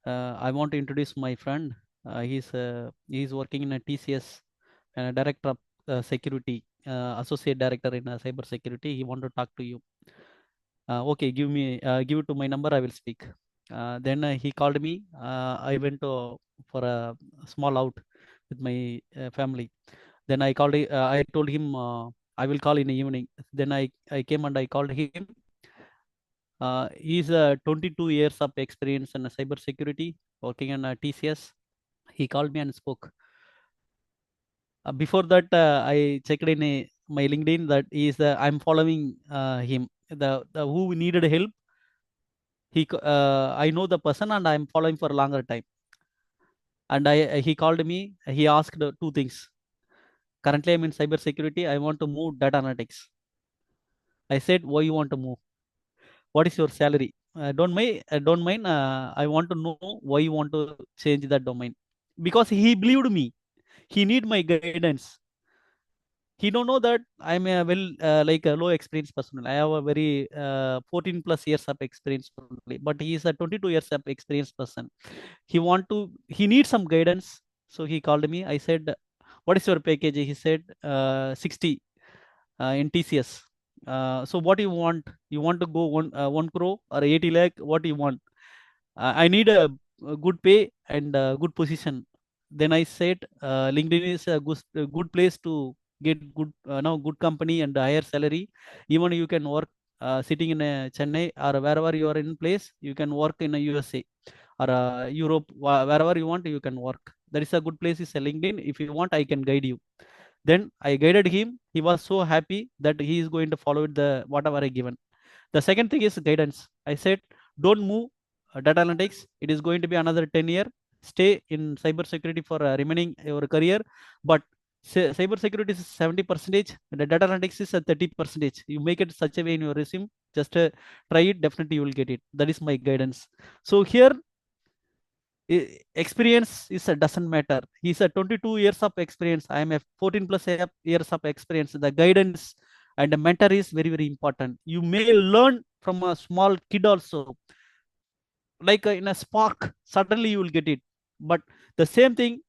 I want to introduce my friend. He's working in a TCS, director of security, associate director in cyber security. He want to talk to you. Okay, give it to my number. I will speak. Then he called me. I went for a small out with my family. Then I called. I told him I will call in the evening. Then I came and I called him. He's 22 years of experience in cyber security, working in TCS. He called me and spoke. Before that, I checked in my LinkedIn that I'm following him. The who needed help. I know the person and I'm following for a longer time. And he called me. He asked two things. Currently, I'm in cyber security. I want to move data analytics. I said, why you want to move? What is your salary? Don't mind. I want to know why you want to change that domain. Because he believed me. He need my guidance. He don't know that I'm a like a low experience person. I have a very 14 plus years of experience only, but he is a 22 years of experience person. He needs some guidance. So he called me. I said, what is your package? He said 60 in TCS. So what do you want? You want to go 1 crore or 80 lakh? What do you want? I need a good pay and a good position. Then I said, LinkedIn is a good place to get good good company and higher salary. Even you can work sitting in Chennai or wherever you are in place. You can work in a USA or Europe, wherever you want. You can work. There is a good place. Is a LinkedIn. If you want, I can guide you. Then I guided him. He was so happy that he is going to follow the whatever I given. The second thing is guidance. I said, don't move data analytics. It is going to be another 10 year. Stay in cyber security for remaining your career. But cyber security is 70%. The data analytics is 30%. You make it such a way in your resume. Just try it. Definitely you will get it. That is my guidance. So here, experience doesn't matter. He's a 22 years of experience. I am a 14 plus years of experience. The guidance and the mentor is very, very important. You may learn from a small kid also, like in a spark. Suddenly you will get it. But the same thing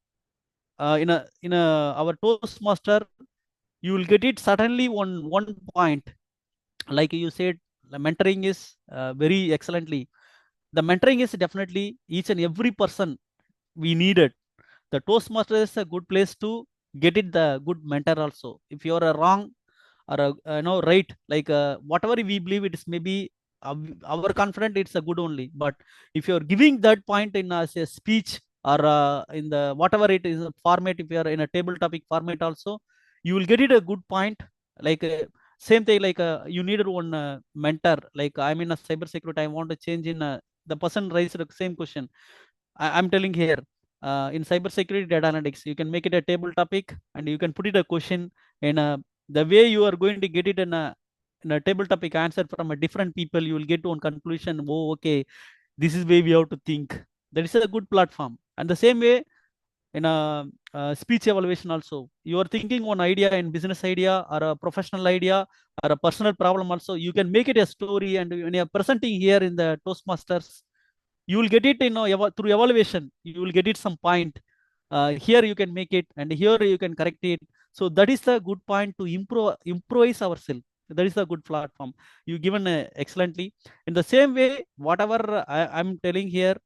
in our Toastmaster, you will get it suddenly one point. Like you said, the mentoring is very excellently. The mentoring is definitely each and every person we needed. The Toastmaster is a good place to get it, the good mentor also. If you are wrong or right, like whatever we believe it is, maybe our confident it's a good only. But if you're giving that point in a speech or in the whatever it is a format, if you are in a table topic format also, you will get it a good point. Like same thing, like you needed one mentor. Like I'm in a cyber security, I want to change in the person raised the same question. I'm telling here, in cybersecurity data analytics, you can make it a table topic and you can put it a question in the way you are going to get it in a table topic answer from a different people. You will get to one conclusion. Oh, okay, this is way we have to think. That is a good platform. And the same way in a speech evaluation also, you are thinking one idea in business idea or a professional idea or a personal problem also. You can make it a story, and when you are presenting here in the Toastmasters, you will get it through evaluation. You will get it some point. Here you can make it, and here you can correct it. So that is the good point to improvise ourselves. That is the good platform you given excellently. In the same way, whatever I'm telling here,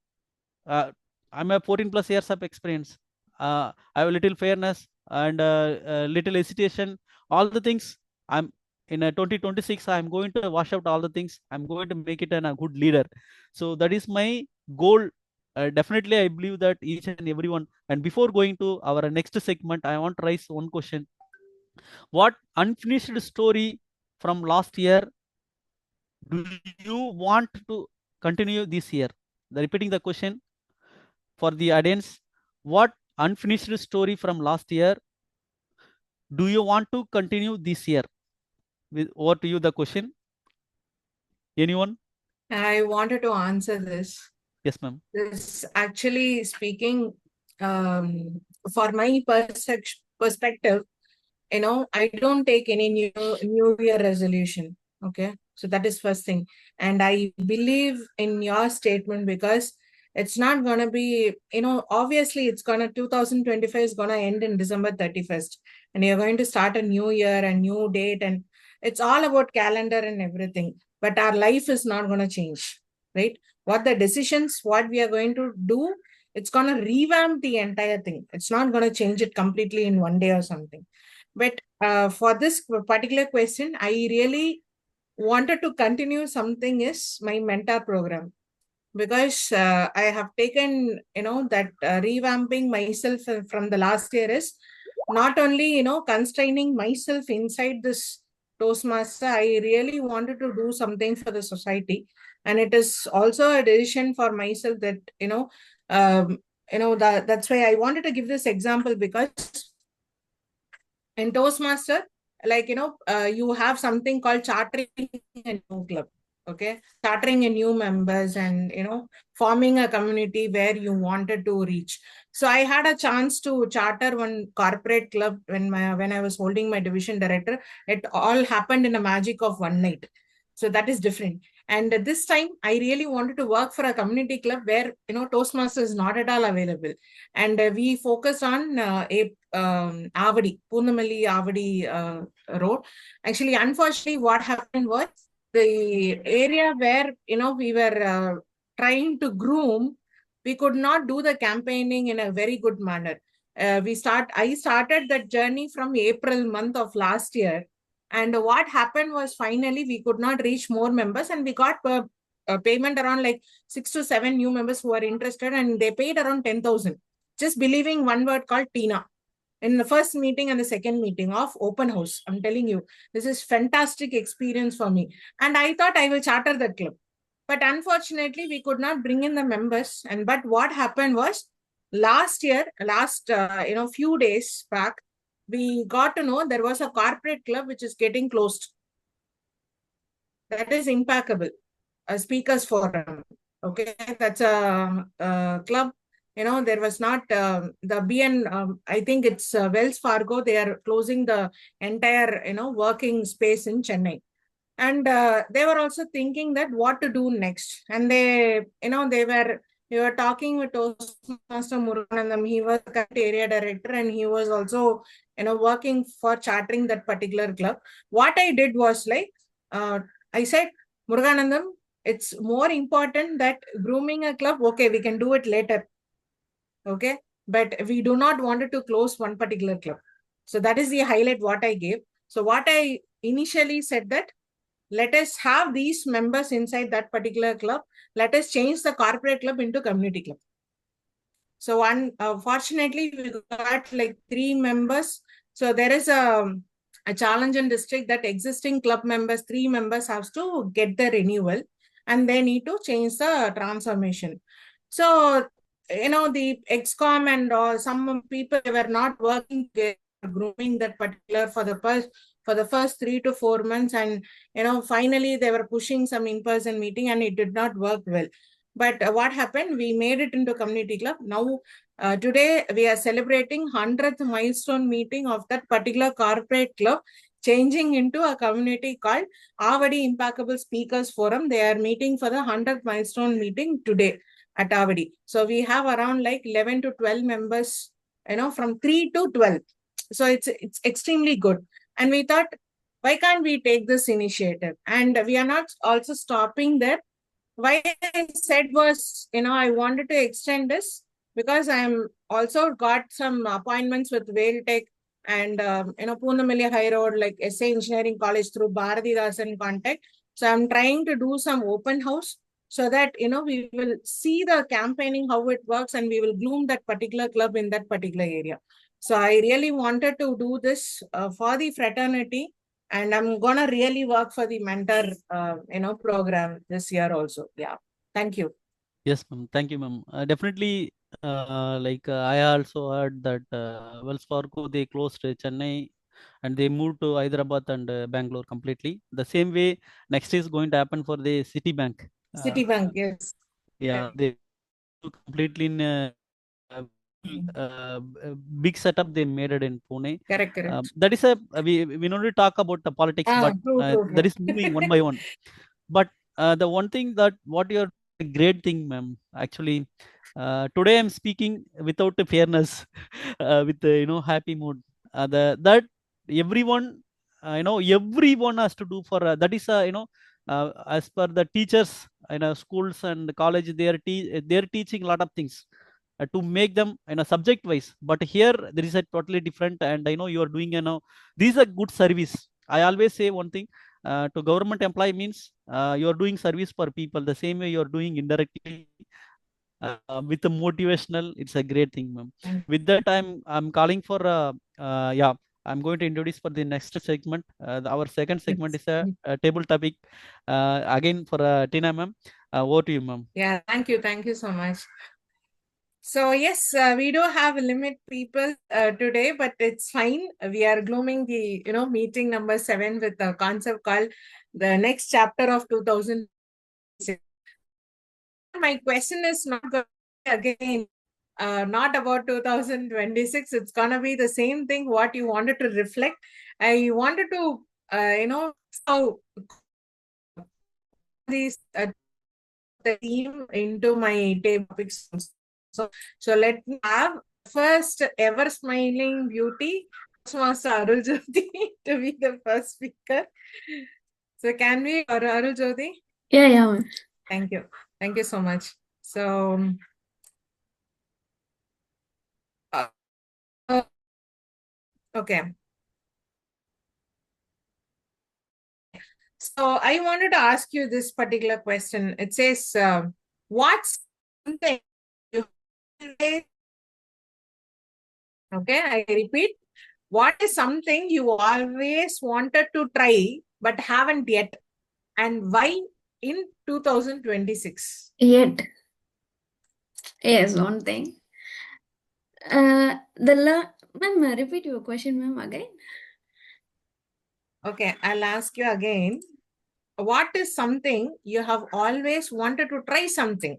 I'm a 14 plus years of experience. I have a little fairness and little hesitation. All the things I'm in a 2026. I'm going to wash out all the things. I'm going to make it a good leader. So that is my goal. Definitely, I believe that each and everyone. And before going to our next segment, I want to raise one question: what unfinished story from last year do you want to continue this year? Repeating the question for the audience: what unfinished story from last year do you want to continue this year? Over to you the question. Anyone? I wanted to answer this. Yes, ma'am. This actually speaking, for my perspective, I don't take any new year resolution. Okay, so that is first thing, and I believe in your statement because it's not gonna be, obviously it's gonna 2025 is gonna end in December 31st, and you're going to start a new year and new date, and it's all about calendar and everything. But our life is not gonna change, right? What the decisions, what we are going to do, it's gonna revamp the entire thing. It's not gonna change it completely in one day or something. But for this particular question, I really wanted to continue something is my mentor program, because I have taken, that revamping myself from the last year is not only, constraining myself inside this Toastmaster. I really wanted to do something for the society. And it is also a decision for myself that, that's why I wanted to give this example, because in Toastmaster, like, you have something called chartering a new club. Okay. Chartering a new members and, forming a community where you wanted to reach. So I had a chance to charter one corporate club when I was holding my division director. It all happened in a magic of one night. So that is different. And this time I really wanted to work for a community club where, Toastmaster is not at all available. And we focused on Avadi, Purnamalli Avadi road. Actually, unfortunately, what happened was the area where, we were trying to groom, we could not do the campaigning in a very good manner. I started that journey from April month of last year. And what happened was finally we could not reach more members, and we got a payment around like 6 to 7 new members who are interested, and they paid around 10,000. Just believing one word called Tina. In the first meeting and the second meeting of open house, I'm telling you, this is fantastic experience for me. And I thought I will charter that club. But unfortunately, we could not bring in the members. But what happened was last few days back, we got to know there was a corporate club which is getting closed. That is impeccable. A speakers forum. Okay, that's a club. There was not the BN. I think it's Wells Fargo. They are closing the entire working space in Chennai, and they were also thinking that what to do next. And they were talking with Toastmaster Muruganandam. He was the area director, and he was also working for chartering that particular club. What I did was like I said, Muruganandam, it's more important that grooming a club, okay, we can do it later. Okay, but we do not want to close one particular club. So that is the highlight what I gave. So what I initially said that let us have these members inside that particular club. Let us change the corporate club into community club. So fortunately, we got like 3 members. So there is a challenge in district that existing club members, 3 members have to get the renewal and they need to change the transformation. So, the EXCOM and some people were not working together, grooming that particular for the first 3 to 4 months. And, finally they were pushing some in-person meeting and it did not work well. But what happened? We made it into community club. Now, today we are celebrating 100th milestone meeting of that particular corporate club, changing into a community called Avadi Impeccable Speakers Forum. They are meeting for the 100th milestone meeting today at Avadi. So we have around like 11 to 12 members, from 3 to 12. So it's extremely good. And we thought, why can't we take this initiative? And we are not also stopping there. Why I said was, I wanted to extend this because I'm also got some appointments with Vale Tech and, Poonamilli High Road, like SA Engineering College through Bharatidasan contact. So I'm trying to do some open house so that, we will see the campaigning, how it works, and we will bloom that particular club in that particular area. So I really wanted to do this for the fraternity. And I'm gonna really work for the mentor, program this year also. Yeah. Thank you. Yes, ma'am. Thank you, ma'am. Definitely, I also heard that Wells Fargo, they closed Chennai and they moved to Hyderabad and Bangalore completely. The same way, next is going to happen for the Citibank. Citibank, yes. Yeah, they completely in big setup they made it in Pune. Correct. That is we not talk about the politics, but true. that is moving one by one. But the one thing that what you're a great thing, ma'am. Actually, today I'm speaking without a fairness, with happy mood. That everyone, everyone has to do for that is as per the teachers, schools and college, they're teaching a lot of things to make them subject wise. But here there is a totally different, and you are doing this is a good service. I always say one thing to government employee means you are doing service for people the same way you are doing indirectly with the motivational. It's a great thing, ma'am. With that, I'm calling for I'm going to introduce for the next segment. Our second segment is a table topic. Again for Tina, ma'am. Over to you, ma'am. Yeah, thank you so much. So yes, we do have a limit people today, but it's fine. We are glooming the meeting number 7 with a concept called the next chapter of 2006. My question is not going to be again not about 2026. It's gonna be the same thing. What you wanted to reflect, I wanted to so these the theme into my topics. So let me have first ever smiling beauty, Master Arul Jyoti, to be the first speaker. So can we, or Arul Jyoti? Yeah. Thank you so much. So okay. So I wanted to ask you this particular question. It says, what's something you okay, I repeat, what is something you always wanted to try but haven't yet, and why in 2026? Yet. Yes, one thing. Ma'am, repeat your question, ma'am, again. Okay, I'll ask you again. What is something you have always wanted to try something,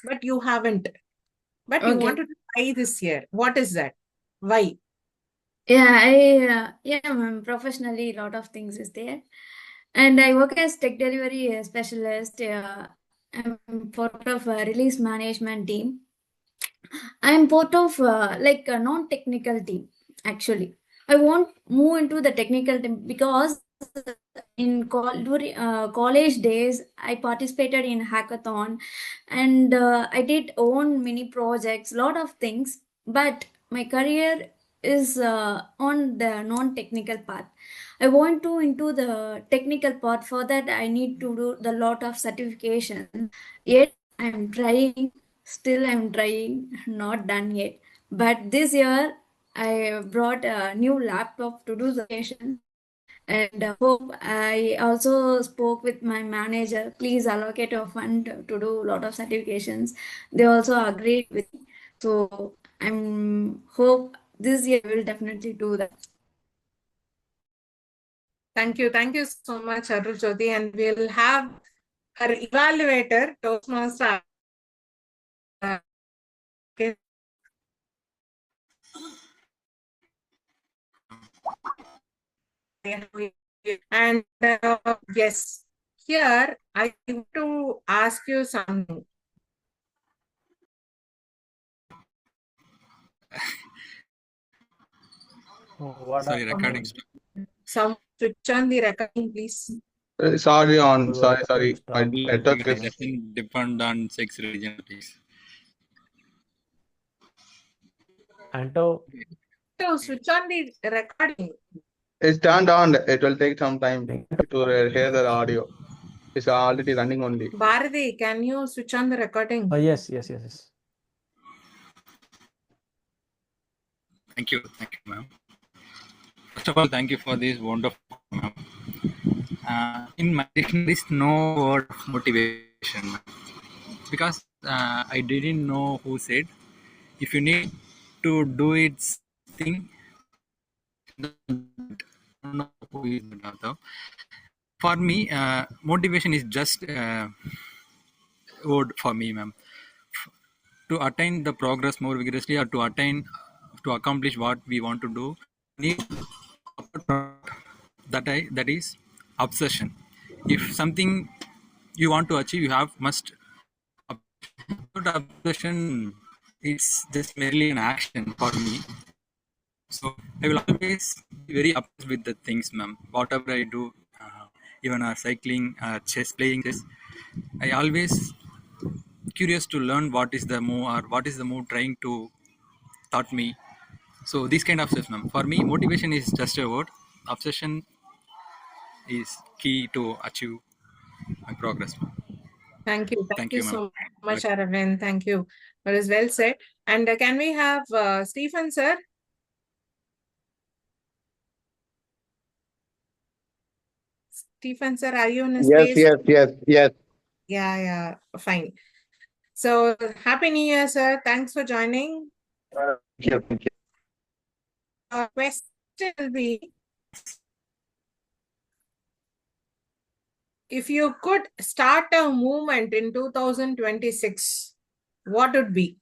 but you haven't, but you wanted to try this year? What is that? Why? Yeah, ma'am, professionally, a lot of things is there. And I work as tech delivery specialist. I'm part of a release management team. I'm part of a non-technical team, actually. I won't move into the technical team because during college days, I participated in hackathon, and I did own mini projects, lot of things. But my career is on the non-technical path. I want to into the technical part. For that, I need to do the lot of certification. Yet I'm trying. Still, I'm trying. Not done yet. But this year, I brought a new laptop to do the certification, and hope I also spoke with my manager. Please allocate a fund to do a lot of certifications. They also agreed with me. So I'm hope this year will definitely do that. Thank you. Thank you so much, Arul Jyoti. And we'll have our evaluator, Toastmaster. Okay. And yes, here I want to ask you something. Sorry, recording. Some switch on the recording, please. Sorry, my It network is. doesn't depend on sex religion, please. Anto, So switch on the recording. It's turned on. It will take some time to hear the audio. It's already running only. Bharati, can you switch on the recording? yes. Thank you, ma'am. First of all, thank you for this wonderful, ma'am. In my dictionary, there is no word of motivation, ma'am, because I didn't know who said if you need to do its thing. I don't know who is the author. For me, motivation is just a word for me, ma'am. To attain the progress more vigorously, or to accomplish what we want to do, need that is obsession. If something you want to achieve, you must obsession. It's just merely an action for me. So I will always be very obsessed with the things, ma'am. Whatever I do, even cycling, chess, playing chess, I always curious to learn what is the move, or what is the move trying to taught me. So this kind of stuff, ma'am. For me, motivation is just a word. Obsession is key to achieve my progress, ma'am. Thank you. Thank you, ma'am. So much, Aravind. Thank you. That is well said. And can we have Stephen, sir? Stephen, sir, are you in a space? Yes. Yeah, fine. So, Happy New Year, sir. Thanks for joining. Thank you. Question will be, if you could start a movement in 2026, what would be?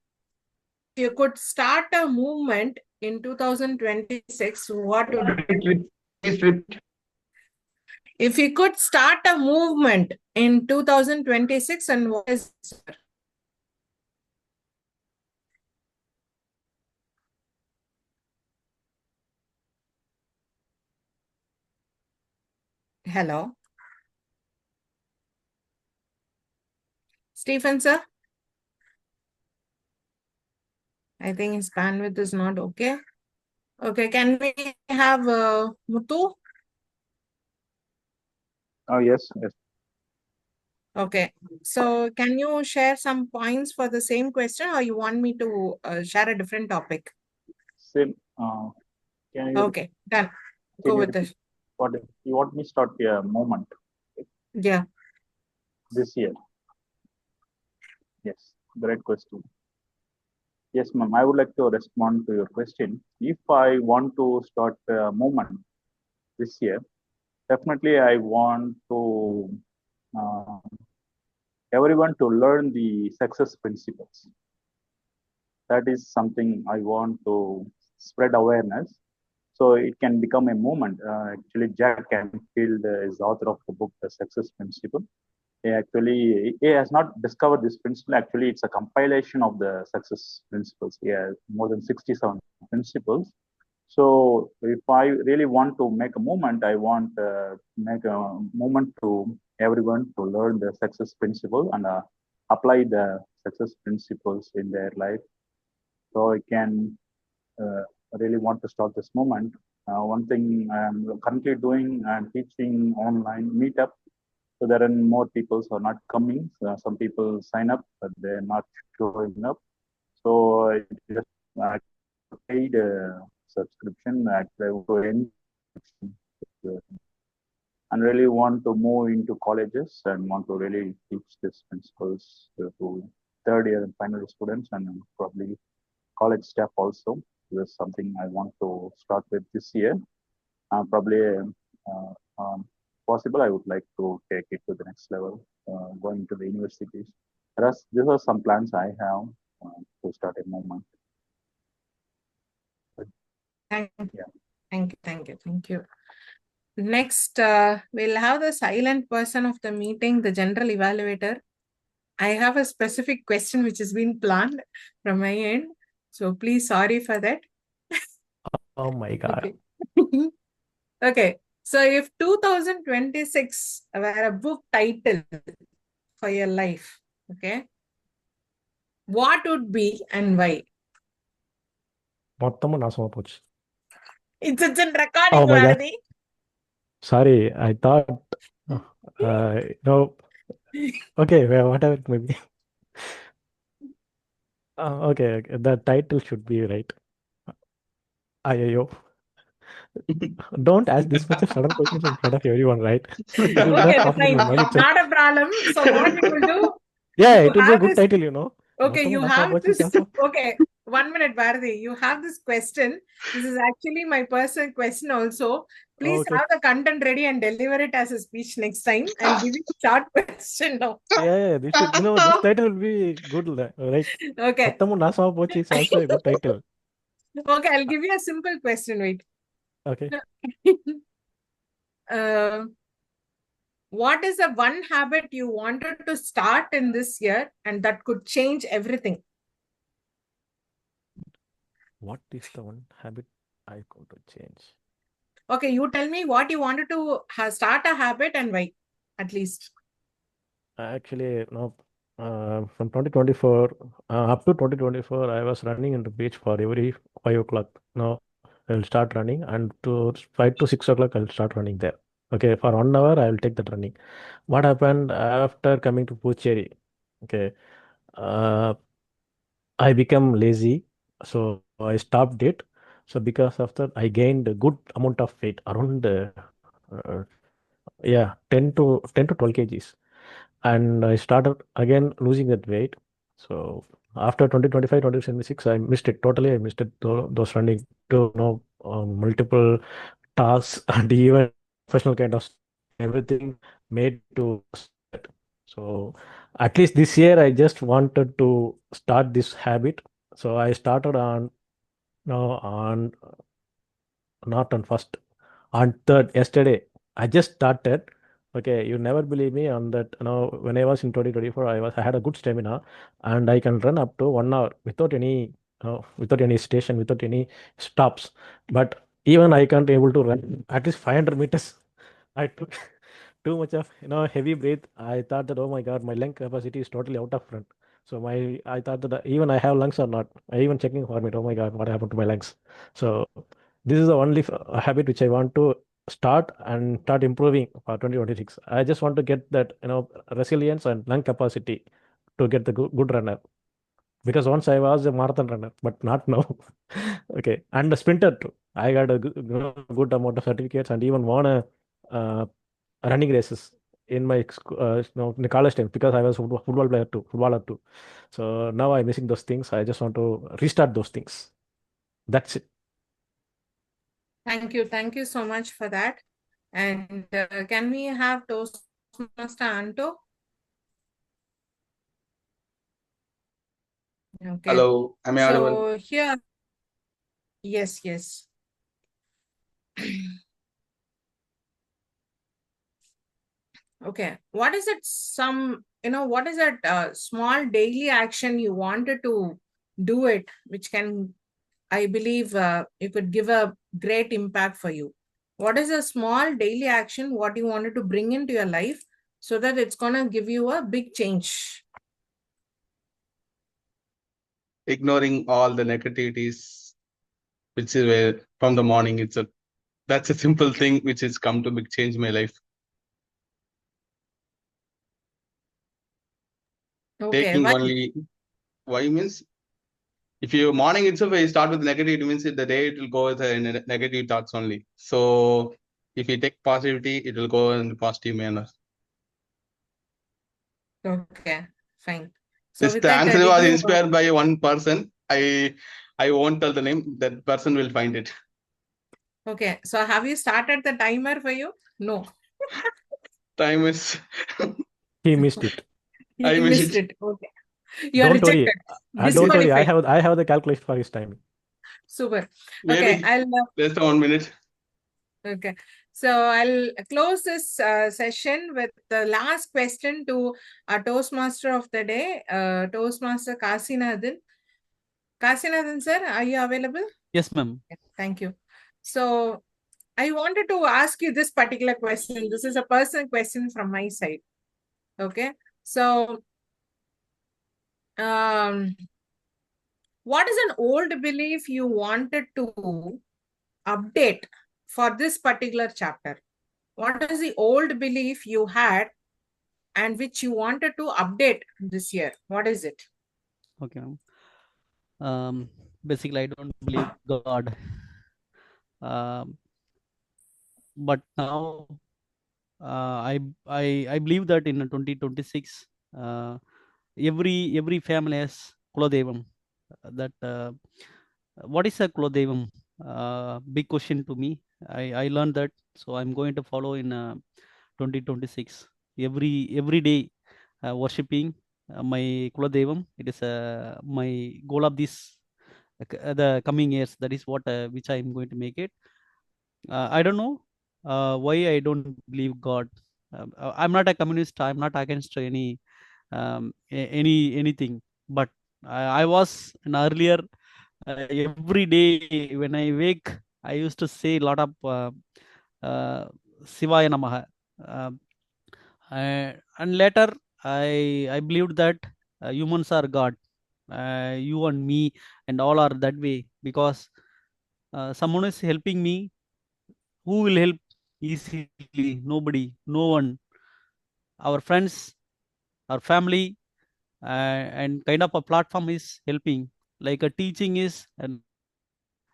If you could start a movement in 2026, what would be? If you could start a movement in 2026, and what is it, sir? Hello? Stephen, sir? I think his bandwidth is not okay. Okay, can we have Muthu? Oh, yes. Okay, so can you share some points for the same question, or you want me to share a different topic? Same. Can you? Okay, done. Go with this. What you want me to start a movement? Yeah. This year. Yes, great question. Yes, ma'am. I would like to respond to your question. If I want to start a movement this year, definitely I want to everyone to learn the success principles. That is something I want to spread awareness, so it can become a movement. Actually, Jack Canfield is author of the book The Success Principle. He has not discovered this principle. Actually, it's a compilation of the success principles. He has more than 67 principles. So if I really want to make a movement, I want make a movement to everyone to learn the success principle and apply the success principles in their life. So I can really want to start this movement. One thing I'm currently doing, I'm teaching online meetup. So there are more people who are not coming. Some people sign up, but they're not showing up. So I just paid subscription. Actually, I want to end and really want to move into colleges and want to really teach these principles to third year and final students and probably college staff also. This is something I want to start with this year. Probably possible, I would like to take it to the next level, going to the universities. These are some plans I have to start a movement. Thank you. Yeah. Thank you. Next, we'll have the silent person of the meeting, the general evaluator. I have a specific question which has been planned from my end. So please, sorry for that. Oh my God. Okay. Okay. So if 2026 were a book title for your life, okay, what would be and why? மொத்தமும் நாசமா போச்சு. It's a recording, Oh my God. Bharati. Sorry, I thought, no. Okay, well, whatever it may be. Okay, the title should be right. Ayo. Don't ask this much of sudden questions in front of everyone, right? It will not Okay, pop in fine. my mind itself. Not a problem. So what we will do? Yeah, you it will be a have good this- title, you know. Okay, you மொத்தமும் நாசமா have போச்சு, this. சாசா. Okay, 1 minute, Bharati. You have this question. This is actually my personal question also. Please Okay. have the content ready and deliver it as a speech next time. I'll give you a short question now. Yeah, this should, this title will be good, right? Okay. மொத்தமும் நாசமா போச்சு is also a good title. Okay, I'll give you a simple question. Wait. Okay. What is the one habit you wanted to start in this year and that could change everything? What is the one habit I got to change? Okay, you tell me what you wanted to start a habit and why, at least. Actually, no. From 2024 up to 2024, I was running in the beach for every 5 o'clock. Now I'll start running, and to 5 to 6 o'clock, I'll start running there. Okay, for 1 hour, I will take that running. What happened after coming to Puducherry? Okay, I became lazy, so I stopped it. So because of that, I gained a good amount of weight, around uh, yeah, 10 to 12 kgs, and I started again losing that weight. So after 2025, 2026, I missed it totally. I missed it, those running to multiple tasks and even professional kind of everything made to start. So at least this year, I just wanted to start this habit. So I started on no on not on first, on third yesterday. I just started. Okay, you never believe me on that. When I was in 2024, I had a good stamina, and I can run up to 1 hour without any station, without any stops. But even I can't able to run at least 500 meters. I took too much of heavy breath. I thought that, oh my God, my lung capacity is totally out of front. So I thought that even I have lungs or not. I even checking for me. Oh my God, what happened to my lungs? So this is the only habit which I want to start and start improving for 2026. I just want to get that resilience and lung capacity to get the good runner. Because once I was a marathon runner, but not now. Okay, and a sprinter too. I got a good amount of certificates and even won a running races in my in the college time because I was footballer too. So now I'm missing those things. I just want to restart those things. That's it. Thank you so much for that. And can we have Toastmaster Anto? Okay. Hello, am I audible? So here, yes. Okay. What is it? What is that small daily action you wanted to do it, which can, I believe, you could give a great impact for you? What is a small daily action what you wanted to bring into your life so that it's going to give you a big change? Ignoring all the negativities, which is where from the morning, that's a simple thing which has come to big change my life. Okay, Taking only why means if your morning itself you start with negativity means the day it will go with negative thoughts only. So if you take positivity, it will go in a positive manner. Okay, fine. So with The that, answer did was you, inspired by one person. I won't tell the name. That person will find it. okay, so have you started the timer for you? No. Time is He missed it. I You miss missed it. it. Okay. You are Don't worry. rejected. Don't worry. I Disqualified. have the calculation for his time. Super. Maybe Okay, I'll just 1 minute. okay. So I'll close this session with the last question to our Toastmaster of the day, Toastmaster Kasinathan. Kasinathan sir, are you available? Yes, ma'am. Thank you. So I wanted to ask you this particular question. This is a personal question from my side. Okay. So what is an old belief you wanted to update for this particular chapter? What is the old belief you had and which you wanted to update this year? What is it? Okay, ma'am. Basically, I don't believe God. But now I believe that in 2026, every family has Kulodevam. That what is a Kulodevam? Big question to me. I learned that, so I'm going to follow in 2026. Every day worshipping my Kulodevam. It is my goal of this the coming years. That is what which I am going to make it. I don't know why I don't believe God. I'm not a communist. I'm not against anything. But I was an earlier. Every day when I wake, I used to say a lot of Sivaya Namaha. And later, I believed that humans are God. You and me and all are that way because someone is helping me. Who will help easily? Nobody, no one. Our friends, our family, and kind of a platform is helping. Like a teaching is and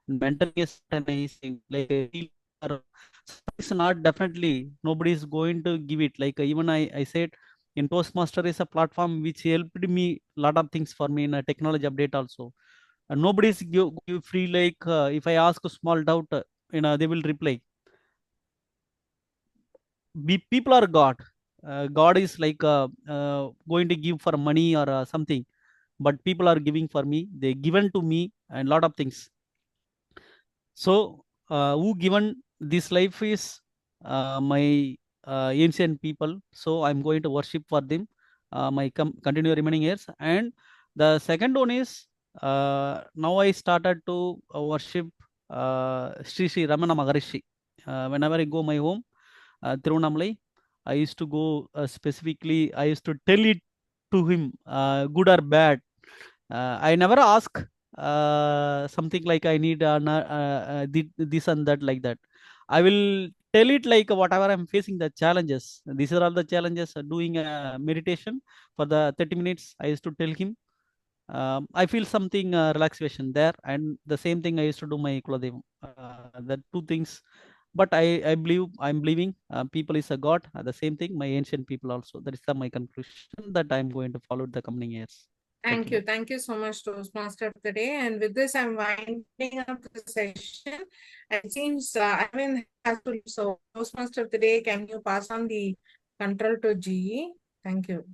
mentoring is amazing. Like a healer. It's not definitely nobody is going to give it. Like even I said in Toastmaster is a platform which helped me a lot of things for me in a technology update also. And nobody is give free. Like if I ask a small doubt, they will reply. People are God. God is like going to give for money or something, but people are giving for me. They given to me and lot of things. So who given this life is my ancient people. So I'm going to worship for them. My continue remaining years. And the second one is now I started to worship Sri Ramana Maharishi. Whenever I go my home, Tiruvannamalai, I used to go specifically. I used to tell it to him, good or bad. I never ask something like I need this and that like that. I will tell it like whatever I'm facing the challenges. These are all the challenges. Doing meditation for the 30 minutes, I used to tell him. I feel something relaxation there, and the same thing I used to do my Kuladevam. The two things. But I believe I'm believing people is a god. The same thing my ancient people also. That is my conclusion that I'm going to follow the coming years. Thank you. Thank you so much, Toastmaster of the day. And with this, I'm winding up the session. It seems Arvind has to, so Toastmaster of the day, can you pass on the control to GE? Thank you.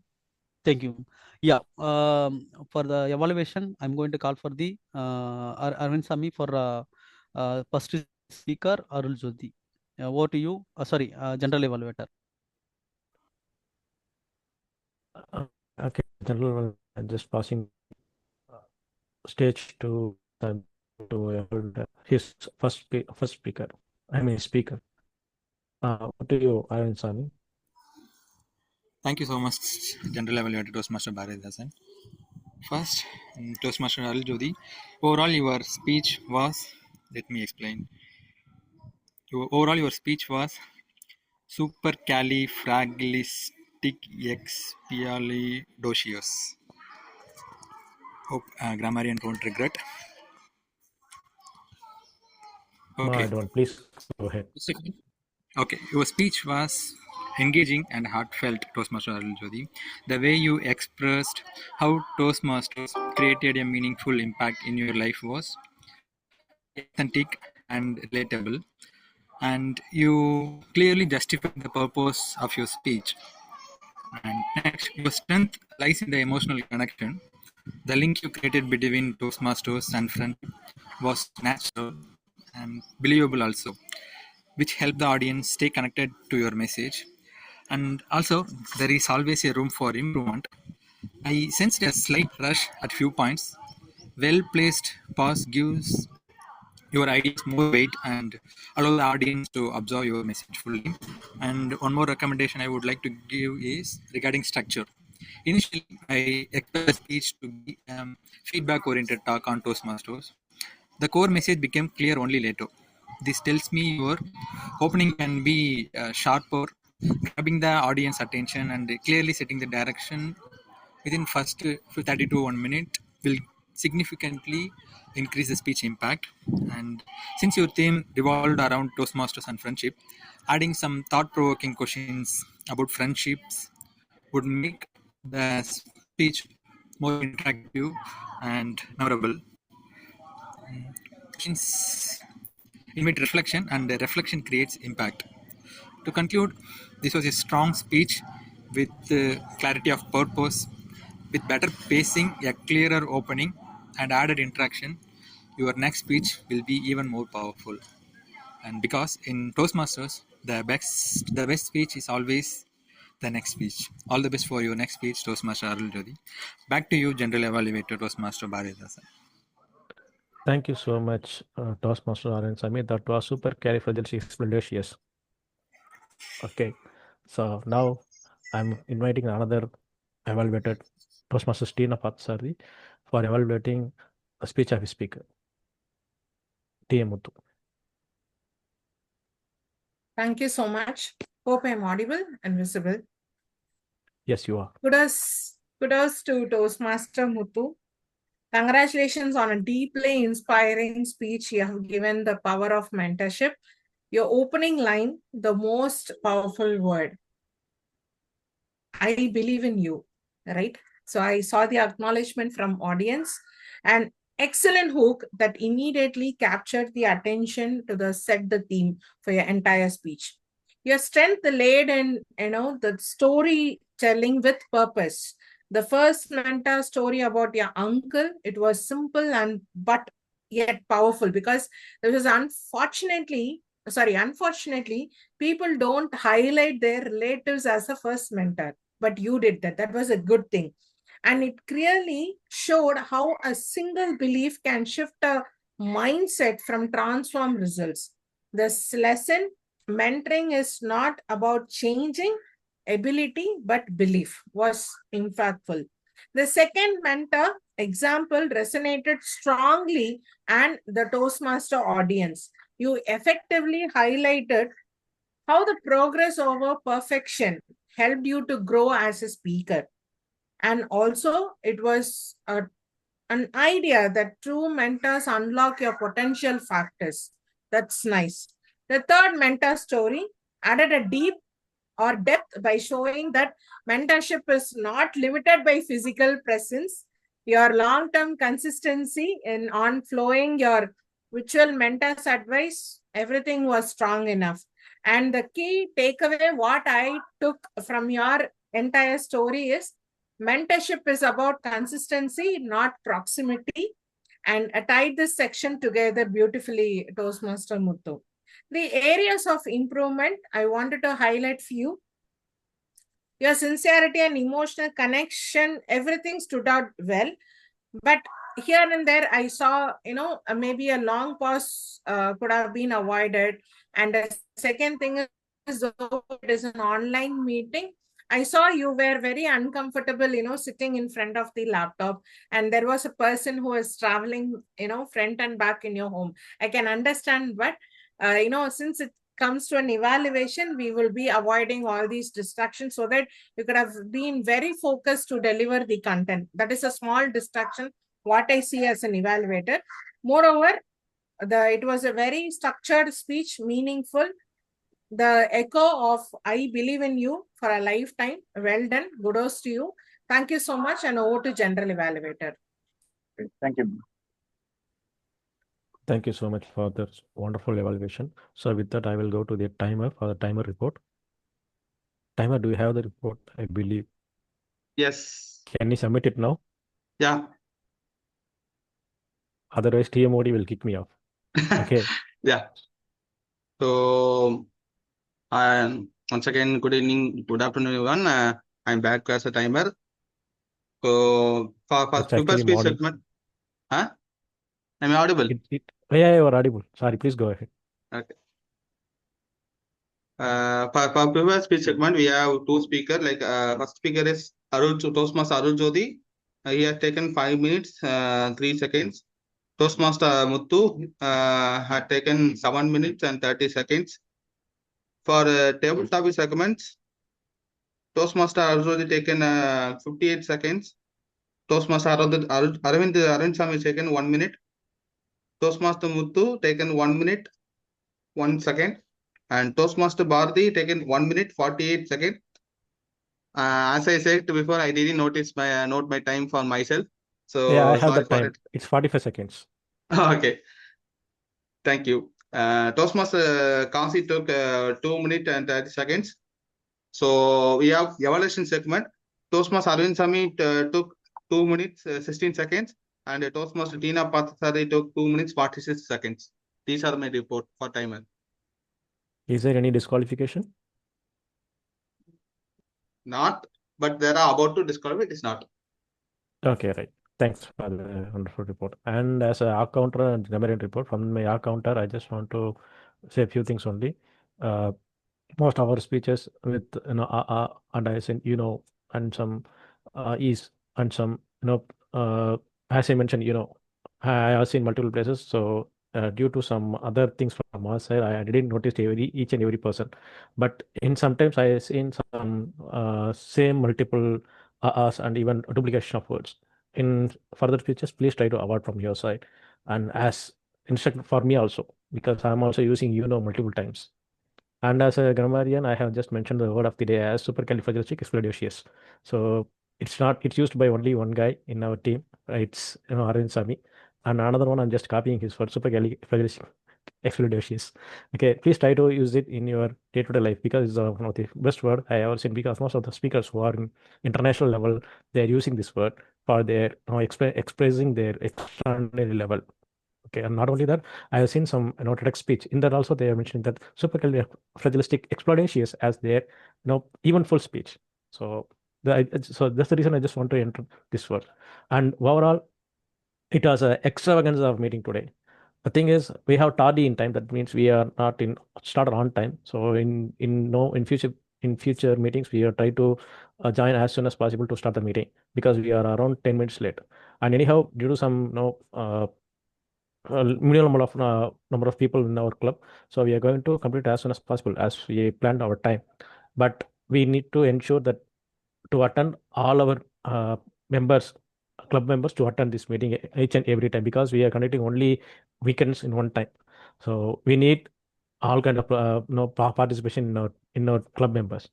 Thank you. Yeah. For the evaluation, I'm going to call for the Arvind Sami for first speaker Arul Jyoti. Over to you. Sorry, general evaluator. Okay, general, just passing stage to to his first speaker. I mean speaker. What do you, Arvind Sami? Thank you so much, General Evaluator Toastmaster Bharathasan. First, Toastmaster Arul Jodi. Overall, your speech was, let me explain. Overall, your speech was supercalifragilisticexpialidocious. Hope grammarian won't regret. No, Okay. I don't. Please go ahead. Okay, your speech was engaging and heartfelt, Toastmaster Arul Jodi. The way you expressed how Toastmasters created a meaningful impact in your life was authentic and relatable, and you clearly justified the purpose of your speech. And next, your strength lies in the emotional connection. The link you created between Toastmasters and friendship was natural and believable also, which helped the audience stay connected to your message. And also, there is always a room for improvement. I sensed a slight rush at few points. Well-placed pause gives your ideas more weight and allow the audience to absorb your message fully. And one more recommendation I would like to give is regarding structure. Initially, I expect the speech to be feedback-oriented talk on Toastmasters. The core message became clear only later. This tells me your opening can be sharper, grabbing the audience attention and clearly setting the direction within first 30 to 1 minute will significantly increase the speech impact. And since your theme revolved around Toastmasters and friendship, adding some thought-provoking questions about friendships would make the speech more interactive and memorable. Questions invite reflection, and the reflection creates impact. To conclude, this was a strong speech with clarity of purpose, with better pacing, a clearer opening, and added interaction. Your next speech will be even more powerful. And because in Toastmasters, the best speech is always the next speech. All the best for your next speech, Toastmaster Arul Jodi. Back to you, General Evaluator Toastmaster Bharathasan. Thank you so much, Toastmaster Arvind Sami. That was super califragilisticexpialidocious. Okay, so now I'm inviting another evaluated Toastmaster Stina Patsari for evaluating the speech of his speaker, T.M. Muthu. Thank you so much. Hope I'm audible and visible. Yes, you are. Kudos to Toastmaster Muthu. Congratulations on a deeply inspiring speech you have given, the power of mentorship. Your opening line, the most powerful word. I believe in you, right? So I saw the acknowledgement from audience, and excellent hook that immediately captured the attention to set the theme for your entire speech. Your strength laid in, the storytelling with purpose. The first mentor story about your uncle, it was simple but yet powerful, because there was unfortunately, people don't highlight their relatives as a first mentor, but you did that. That was a good thing. And it clearly showed how a single belief can shift a mindset from transform results. This lesson, mentoring is not about changing ability, but belief, was impactful. The second mentor example resonated strongly and the Toastmaster audience. You effectively highlighted how the progress over perfection helped you to grow as a speaker. And also, it was an idea that true mentors unlock your potential factors. That's nice. The third mentor story added a deep or depth by showing that mentorship is not limited by physical presence. Your long-term consistency in on flowing your virtual mentor's advice, everything was strong enough. And the key takeaway, what I took from your entire story is mentorship is about consistency, not proximity. And I tied this section together beautifully, Toastmaster Muthu. The areas of improvement, I wanted to highlight few. Your sincerity and emotional connection, everything stood out well. But here and there, I saw, maybe a long pause could have been avoided. And the second thing is, though it is an online meeting, I saw you were very uncomfortable, sitting in front of the laptop, and there was a person who was traveling, front and back in your home. I can understand, but, since it comes to an evaluation, we will be avoiding all these distractions so that you could have been very focused to deliver the content. That is a small distraction, what I see as an evaluator. Moreover, it was a very structured speech, meaningful. The echo of I believe in you for a lifetime. Well done. Kudos to you. Thank you so much. And over to general evaluator. Thank you. Thank you so much for this wonderful evaluation. So with that, I will go to the timer for the timer report. Timer, do you have the report? I believe. Yes. Can you submit it now? Yeah. Otherwise, TMOD will kick me off. Okay. Yeah. So, once again, good evening, good afternoon, everyone. I'm back as a timer. So, for It's prepare actually speech morning. segment, am I audible? Yeah, you are audible. Sorry, please go ahead. Okay. For prepare speech segment, we have two speakers. Like first speaker is Toastmaster Arul Jyoti. He has taken 5 minutes, 3 seconds. Toastmaster Muthu had taken 7 minutes and 30 seconds. For table topic segments, Toastmaster Arjodi taken 58 seconds. Toastmaster Arvind Arvind taken 1 minute. Toastmaster Muthu taken 1 minute, 1 second. And Toastmaster Bharati taken 1 minute, 48 seconds. As I said before, I didn't note my time for myself. So Yeah, I have sorry the for time. it. It's 45 seconds. Okay. Thank you. Toastmaster Kasi took 2 minutes and 30 seconds. So we have evaluation segment. Toastmaster Arvind Sami took 2 minutes 16 seconds, and Toastmaster Tina Pathasari took 2 minutes 46 seconds. These are my report for timer. Is there any disqualification? Not, but there are about to disqualify. It is not. Okay, right. Thanks for the wonderful report. And as a R counter and numeric report from my R counter, I just want to say a few things only. Most of our speeches with and I said and some is and some as I mentioned I have seen multiple places. So due to some other things from our side, I didn't notice each and every person. But in sometimes I have seen some same multiple and even duplication of words. In further speeches, please try to avoid from your side. And as instruct for me also, because I'm also using multiple times. And as a grammarian, I have just mentioned the word of the day as supercalifragilisticexpialidocious. So it's used by only one guy in our team. It's Arvind Sami. And another one, I'm just copying his word, supercalifragilisticexpialidocious. Okay, please try to use it in your day-to-day life because it's one of the best word I ever seen, because most of the speakers who are in international level, they're using this word for their expressing their extraordinary level. Okay, and not only that, I have seen some TEDx speech. In that also, they are mentioning that supercalifragilistic explanations as their even full speech. So so that's the reason I just want to enter this word. And overall, it was an extravaganza of meeting today. The thing is, we have tardy in time. That means we are not in started on time. So in future meetings, we are try to join as soon as possible to start the meeting, because we are around 10 minutes late. And anyhow, due to some minimum of number of people in our club, so we are going to complete as soon as possible as we planned our time. But we need to ensure that to attend all our members, club members, to attend this meeting each and every time, because we are conducting only weekends in one time. So we need all kind of participation in our club members.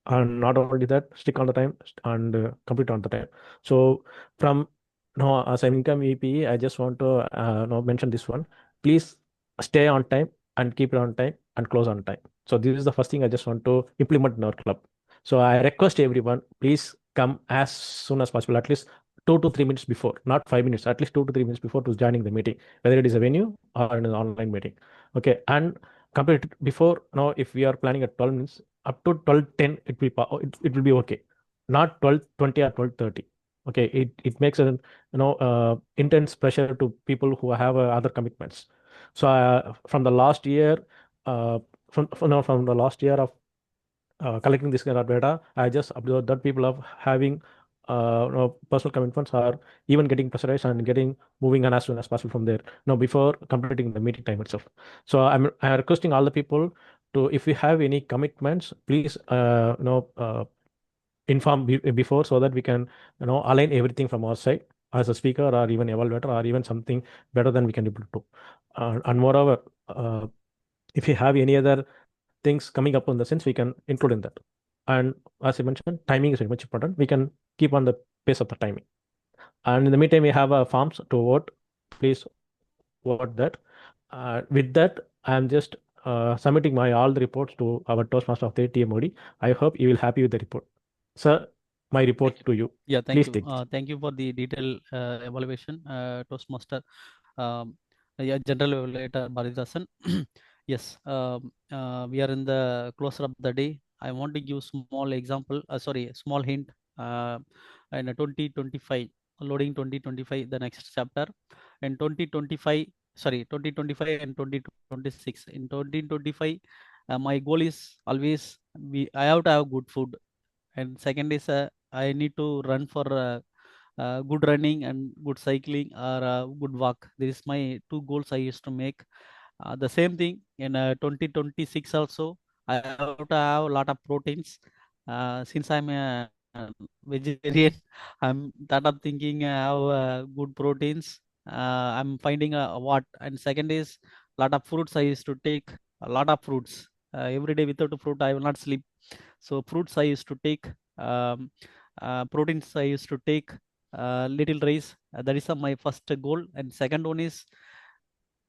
And not only that, stick on the time and complete on the time. So from now, as an income VP, I just want to mention this one. Please stay on time and keep it on time and close on time. So this is the first thing I just want to implement in our club. So I request everyone, please come as soon as possible, at least 2 to 3 minutes before, not 5 minutes, at least 2 to 3 minutes before to joining the meeting, whether it is a venue or in an online meeting. Okay, and complete it before. Now, if we are planning at 12 minutes, up to 12:10, it will be okay, not 12:20 or 12:30. Okay, it makes a intense pressure to people who have other commitments. So from the last year, from the last year of collecting this kind of data, I just observed that people are having personal commitments are even getting pressurized and getting moving on as soon as possible from there. Before completing the meeting time itself. So I'm requesting all the people to, if you have any commitments, please inform before, so that we can align everything from our side as a speaker or even evaluator or even something better than we can able to do. And moreover, if you have any other things coming up in the sense, we can include in that. And as I mentioned, timing is very much important. We can keep on the pace of the timing. And in the meantime, we have forms to vote. Please vote that. With that, I am just submitting my all the reports to our Toastmaster of the TMOD. I hope you will happy with the report. Sir, my report to you. Yeah, thank Please you. take this. Thank you for the detailed evaluation, Toastmaster. Yeah, General Evaluator Bharathasan. Yes, we are in the closer of the day. I want to give small example. Small hint. In 2025, loading 2025, the next chapter. In 2025, 2025 and 2026. In 2025, my goal is always I have to have good food, and second is I need to run for good running and good cycling or good walk. This is my two goals I used to make. The same thing in 2026 also. I have to have a lot of proteins. Since I'm a vegetarian, I'm that of thinking I have good proteins. I'm finding what. And second is lot of fruits I used to take. A lot of fruits. Every day without a fruit I will not sleep. So fruits I used to take. Proteins I used to take. Little rice. That is my first goal. And second one is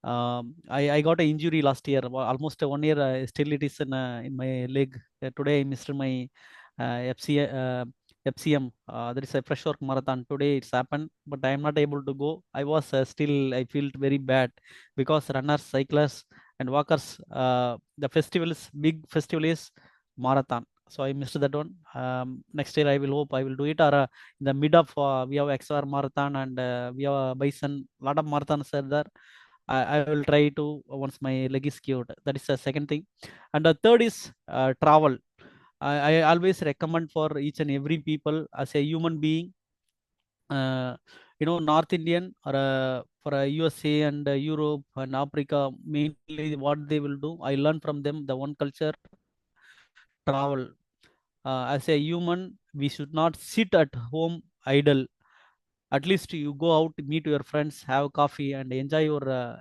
I got an injury last year, almost 1 year. Still it is in my leg. Today I missed my FCM. There is a fresh work marathon. Today it's happened, but I am not able to go. I was still, I felt very bad because runners, cyclists, and walkers, the big festival is marathon. So I missed that one. Next year I will hope I will do it. Or in the mid of we have XR marathon and we have Bison. Lot of marathons are there. I will try to once my leg is cured. That is the second thing. And the third is travel. I always recommend for each and every people as a human being, North Indian or for USA and Europe and Africa, mainly what they will do. I learn from them the one culture, travel. As a human, we should not sit at home idle. At least you go out, meet your friends, have coffee, and enjoy your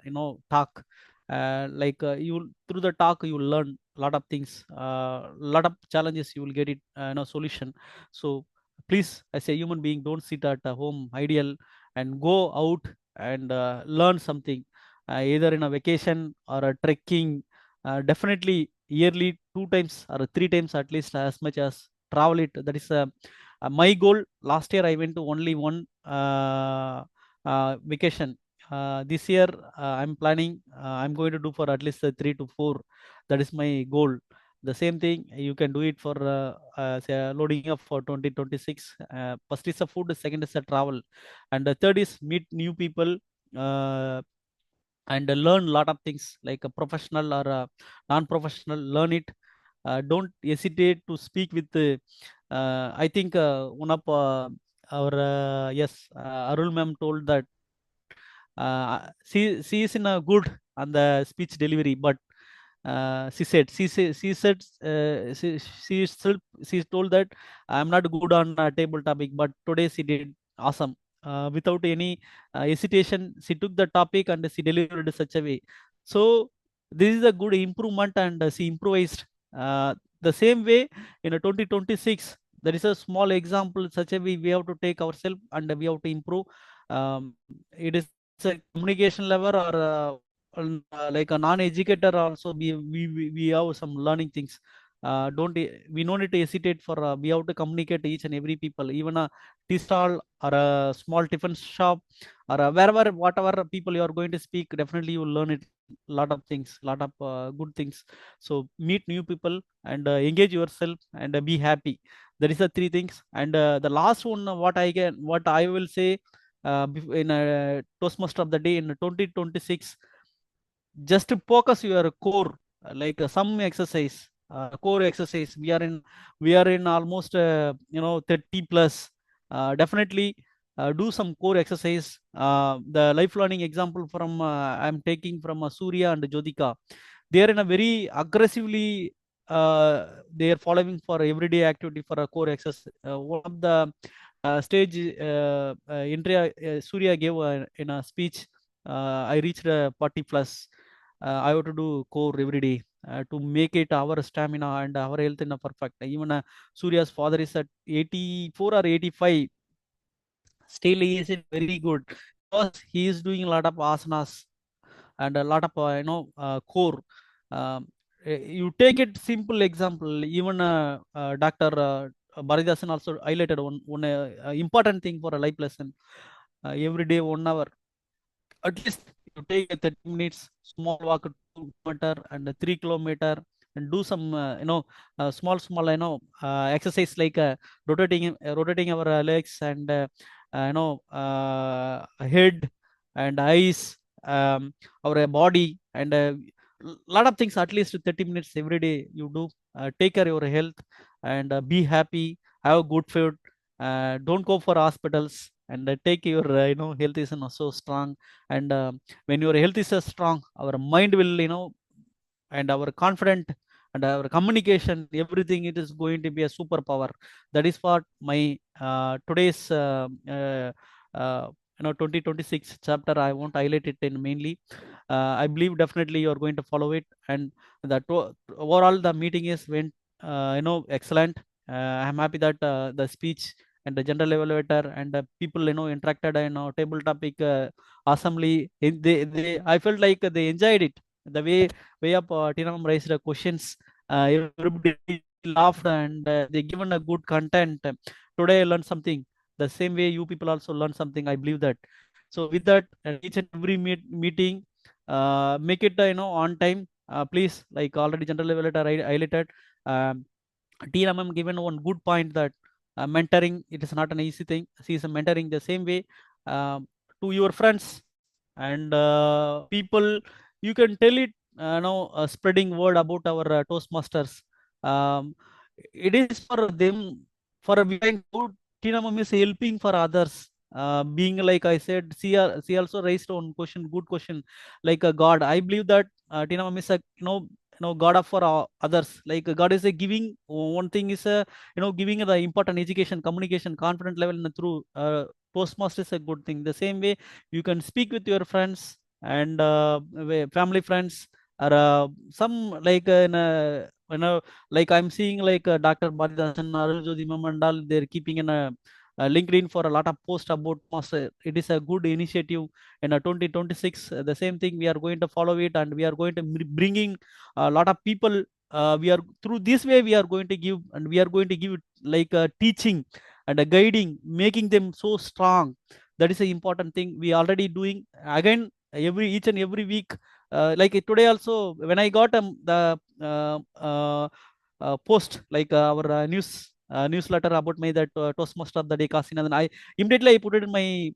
talk. You through the talk you will learn a lot of things, lot of challenges you will get it solution. So please, as a human being, don't sit at home ideal, and go out and learn something, either in a vacation or a trekking. Definitely yearly 2 times or 3 times at least, as much as travel it. That is my goal. Last year I went to only one vacation. This year I'm planning, I'm going to do for at least 3 to 4. That is my goal. The same thing you can do it for say loading up for 2026. First is the food, second is the travel, and the third is meet new people, uh, and learn a lot of things, like a professional or a non-professional. Learn it. Don't hesitate to speak with I think one of our yes, Arul ma'am told that she is in a good on the speech delivery, but she told that I'm not good on table topic, but today she did awesome. Without any hesitation, she took the topic and she delivered such a way. So this is a good improvement, and she improvised. The same way in 2026, there is a small example such a way we have to take ourselves and we have to improve. It is a communication level or like a non-educator also, we have some learning things. Don't we no need to hesitate for we have to communicate each and every people, even a tea stall or a small tiffin shop or wherever, whatever people you are going to speak, definitely you will learn it lot of things, lot of good things. So meet new people and engage yourself and be happy. There is the three things. And the last one, what I will say in Toastmaster of the day in 2026, just to focus your core, like some exercise, core exercise. We are in almost 30 plus. Definitely do some core exercise. The life learning example from I'm taking from Surya and Jyotika. They are in a very aggressively they are following for everyday activity for a core exercise. One of the stage Surya gave in a speech. I reached 40 plus. I have to do core every day to make it our stamina and our health in a perfect. Even Surya's father is at 84 or 85. Still, he is in very good because he is doing a lot of asanas and a lot of core. You take it simple example. Even Dr. Baridasan also highlighted one important thing for a life lesson. Every day 1 hour, at least you take a 30 minutes small walk 2 kilometer and 3 kilometer, and do some small exercise like rotating our legs and head and eyes, our body, and lot of things. At least 30 minutes every day you do. Take care of your health and be happy, have good food, don't go for hospitals, and take your health is so strong. And when your health is strong, our mind will and our confident and our communication, everything, it is going to be a superpower. That is what my today's 2026 chapter I want to highlight it in mainly. I believe definitely you are going to follow it. And that overall the meeting is went excellent. I'm happy that the speech and the general evaluator and the people interacted table topic awesomely. I felt like they enjoyed it. The way up Tinam raised the questions, everybody laughed, and they given a good content. Today I learned something. The same way you people also learn something, I believe that. So with that, each and every meeting, make it on time, please. Like already general evaluator highlighted, um, TRMM given one good point that mentoring, it is not an easy thing. She is mentoring the same way to your friends and people. You can tell it spreading word about our Toastmasters. um, it is for them. For a behind good, Tina Mom is helping for others. Being like I said, she also raised one question, good question, like a God. I believe that Tina Mom is a God of for others. Like God is a giving. One thing is giving the important education, communication, confident level through Toastmaster is a good thing. The same way you can speak with your friends and family friends, or some like like I'm seeing like Dr. Baridasan, Arujodi Ma'am and all, they're keeping in a LinkedIn for a lot of posts about master. It is a good initiative in 2026. The same thing we are going to follow it, and we are going to bringing a lot of people. We are through this way we are going to give, and we are going to give it like a teaching and a guiding, making them so strong. That is an important thing we already doing. Again, each and every week, like today also when I got the post, like our newsletter about my that Toastmaster of the day Kasinathan, I immediately I put it in my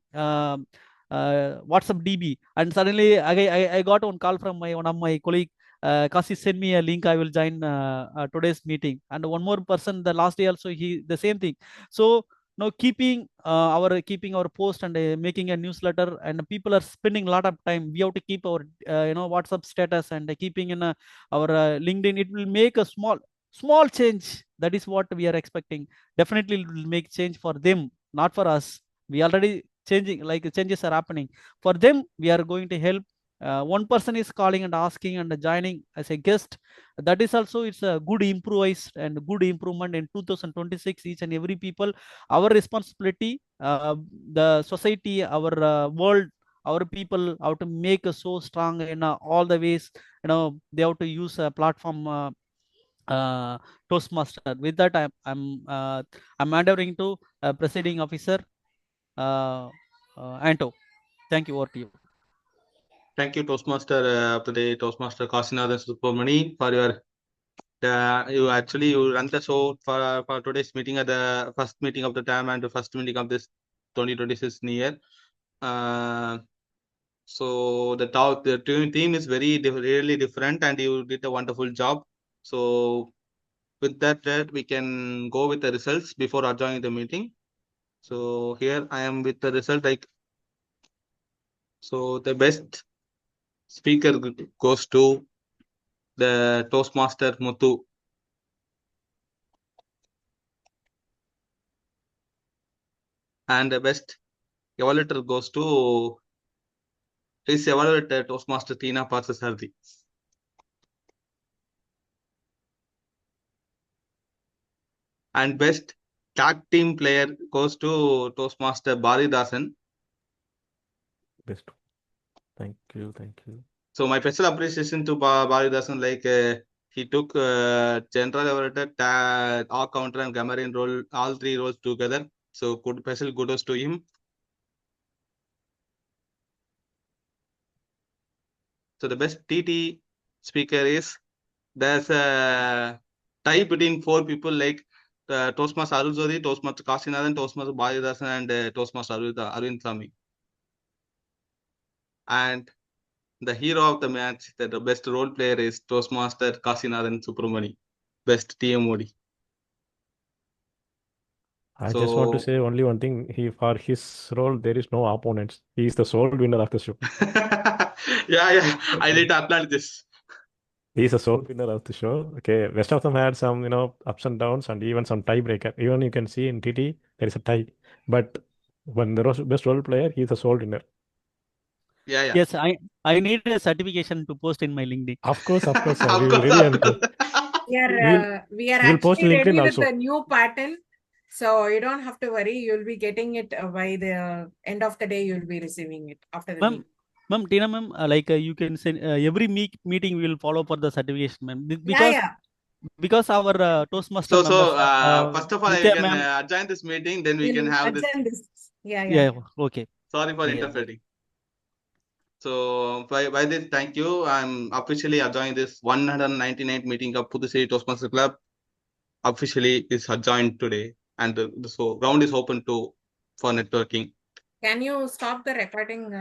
WhatsApp DB, and suddenly I got one call from one of my colleague. Kasi, send me a link, I will join today's meeting. And one more person the last day also, he the same thing. So now keeping our post and making a newsletter, and people are spending a lot of time. We have to keep our WhatsApp status and keeping in our LinkedIn. It will make a small change. That is what we are expecting. Definitely it will make change for them, not for us. We already changing, like changes are happening for them. We are going to help. One person is calling and asking and joining as a guest. That is also, it's a good improvise and good improvement in 2026. Each and every people, our responsibility, the society, our world, our people, how to make us so strong in all the ways. They have to use a platform, Toastmaster. With that, I'm handing to presiding officer Anto. Thank you. Over to you. Thank you, Toastmaster of the day, Toastmaster Kasinathan Subramani, for your you run the show for today's meeting at the first meeting of the term and the first meeting of this 2026 year. So the team is really different, and you did a wonderful job. So with that, we can go with the results before adjourning the meeting. So here I am with the result. So the best speaker goes to the Toastmaster Muthu. And the best evaluator goes to his evaluator Toastmaster Tina Parsasardi. And best tag team player goes to Toastmaster Baridasan. Best. Thank you. So my special appreciation to Baridasan, he took general evaluator, all counter and Gamarian role, all three roles together. So special kudos to him. So the best TT speaker is, there's a tie between four people like Toastmaster Arul Jodi, Toastmaster Kasinathan, Toastmaster Baridasan, and Toastmaster Arvind Sami. And the hero of the match, the best role player is Toastmaster Kasinathan Subramani, best TMOD. I just want to say only one thing. For his role, there is no opponents. He is the sole winner of the show. yeah, I need to acknowledge this. He is the sole winner of the show. Okay, rest of them had some, ups and downs and even some tiebreaker. Even you can see in TT, there is a tie. But when the best role player, he is the sole winner. Yeah. Yes, I need a certification to post in my LinkedIn. Of course, sir. We will ready and We are we'll post actually LinkedIn ready with also. the new pattern. So you don't have to worry. You'll be getting it by the end of the day. You'll be receiving it after the meeting. Ma'am, Tina ma'am, you can send every meeting we will follow for the certification, ma'am. Because our Toastmaster members. First of all, I can adjourn this meeting, then we can have this. Yeah. Okay. Sorry for interfering. So by this, thank you. I'm officially adjoining this 199th meeting of Puducherry Toastmaster Club. Officially is adjourned today, and so ground is open for networking. Can you stop the recording?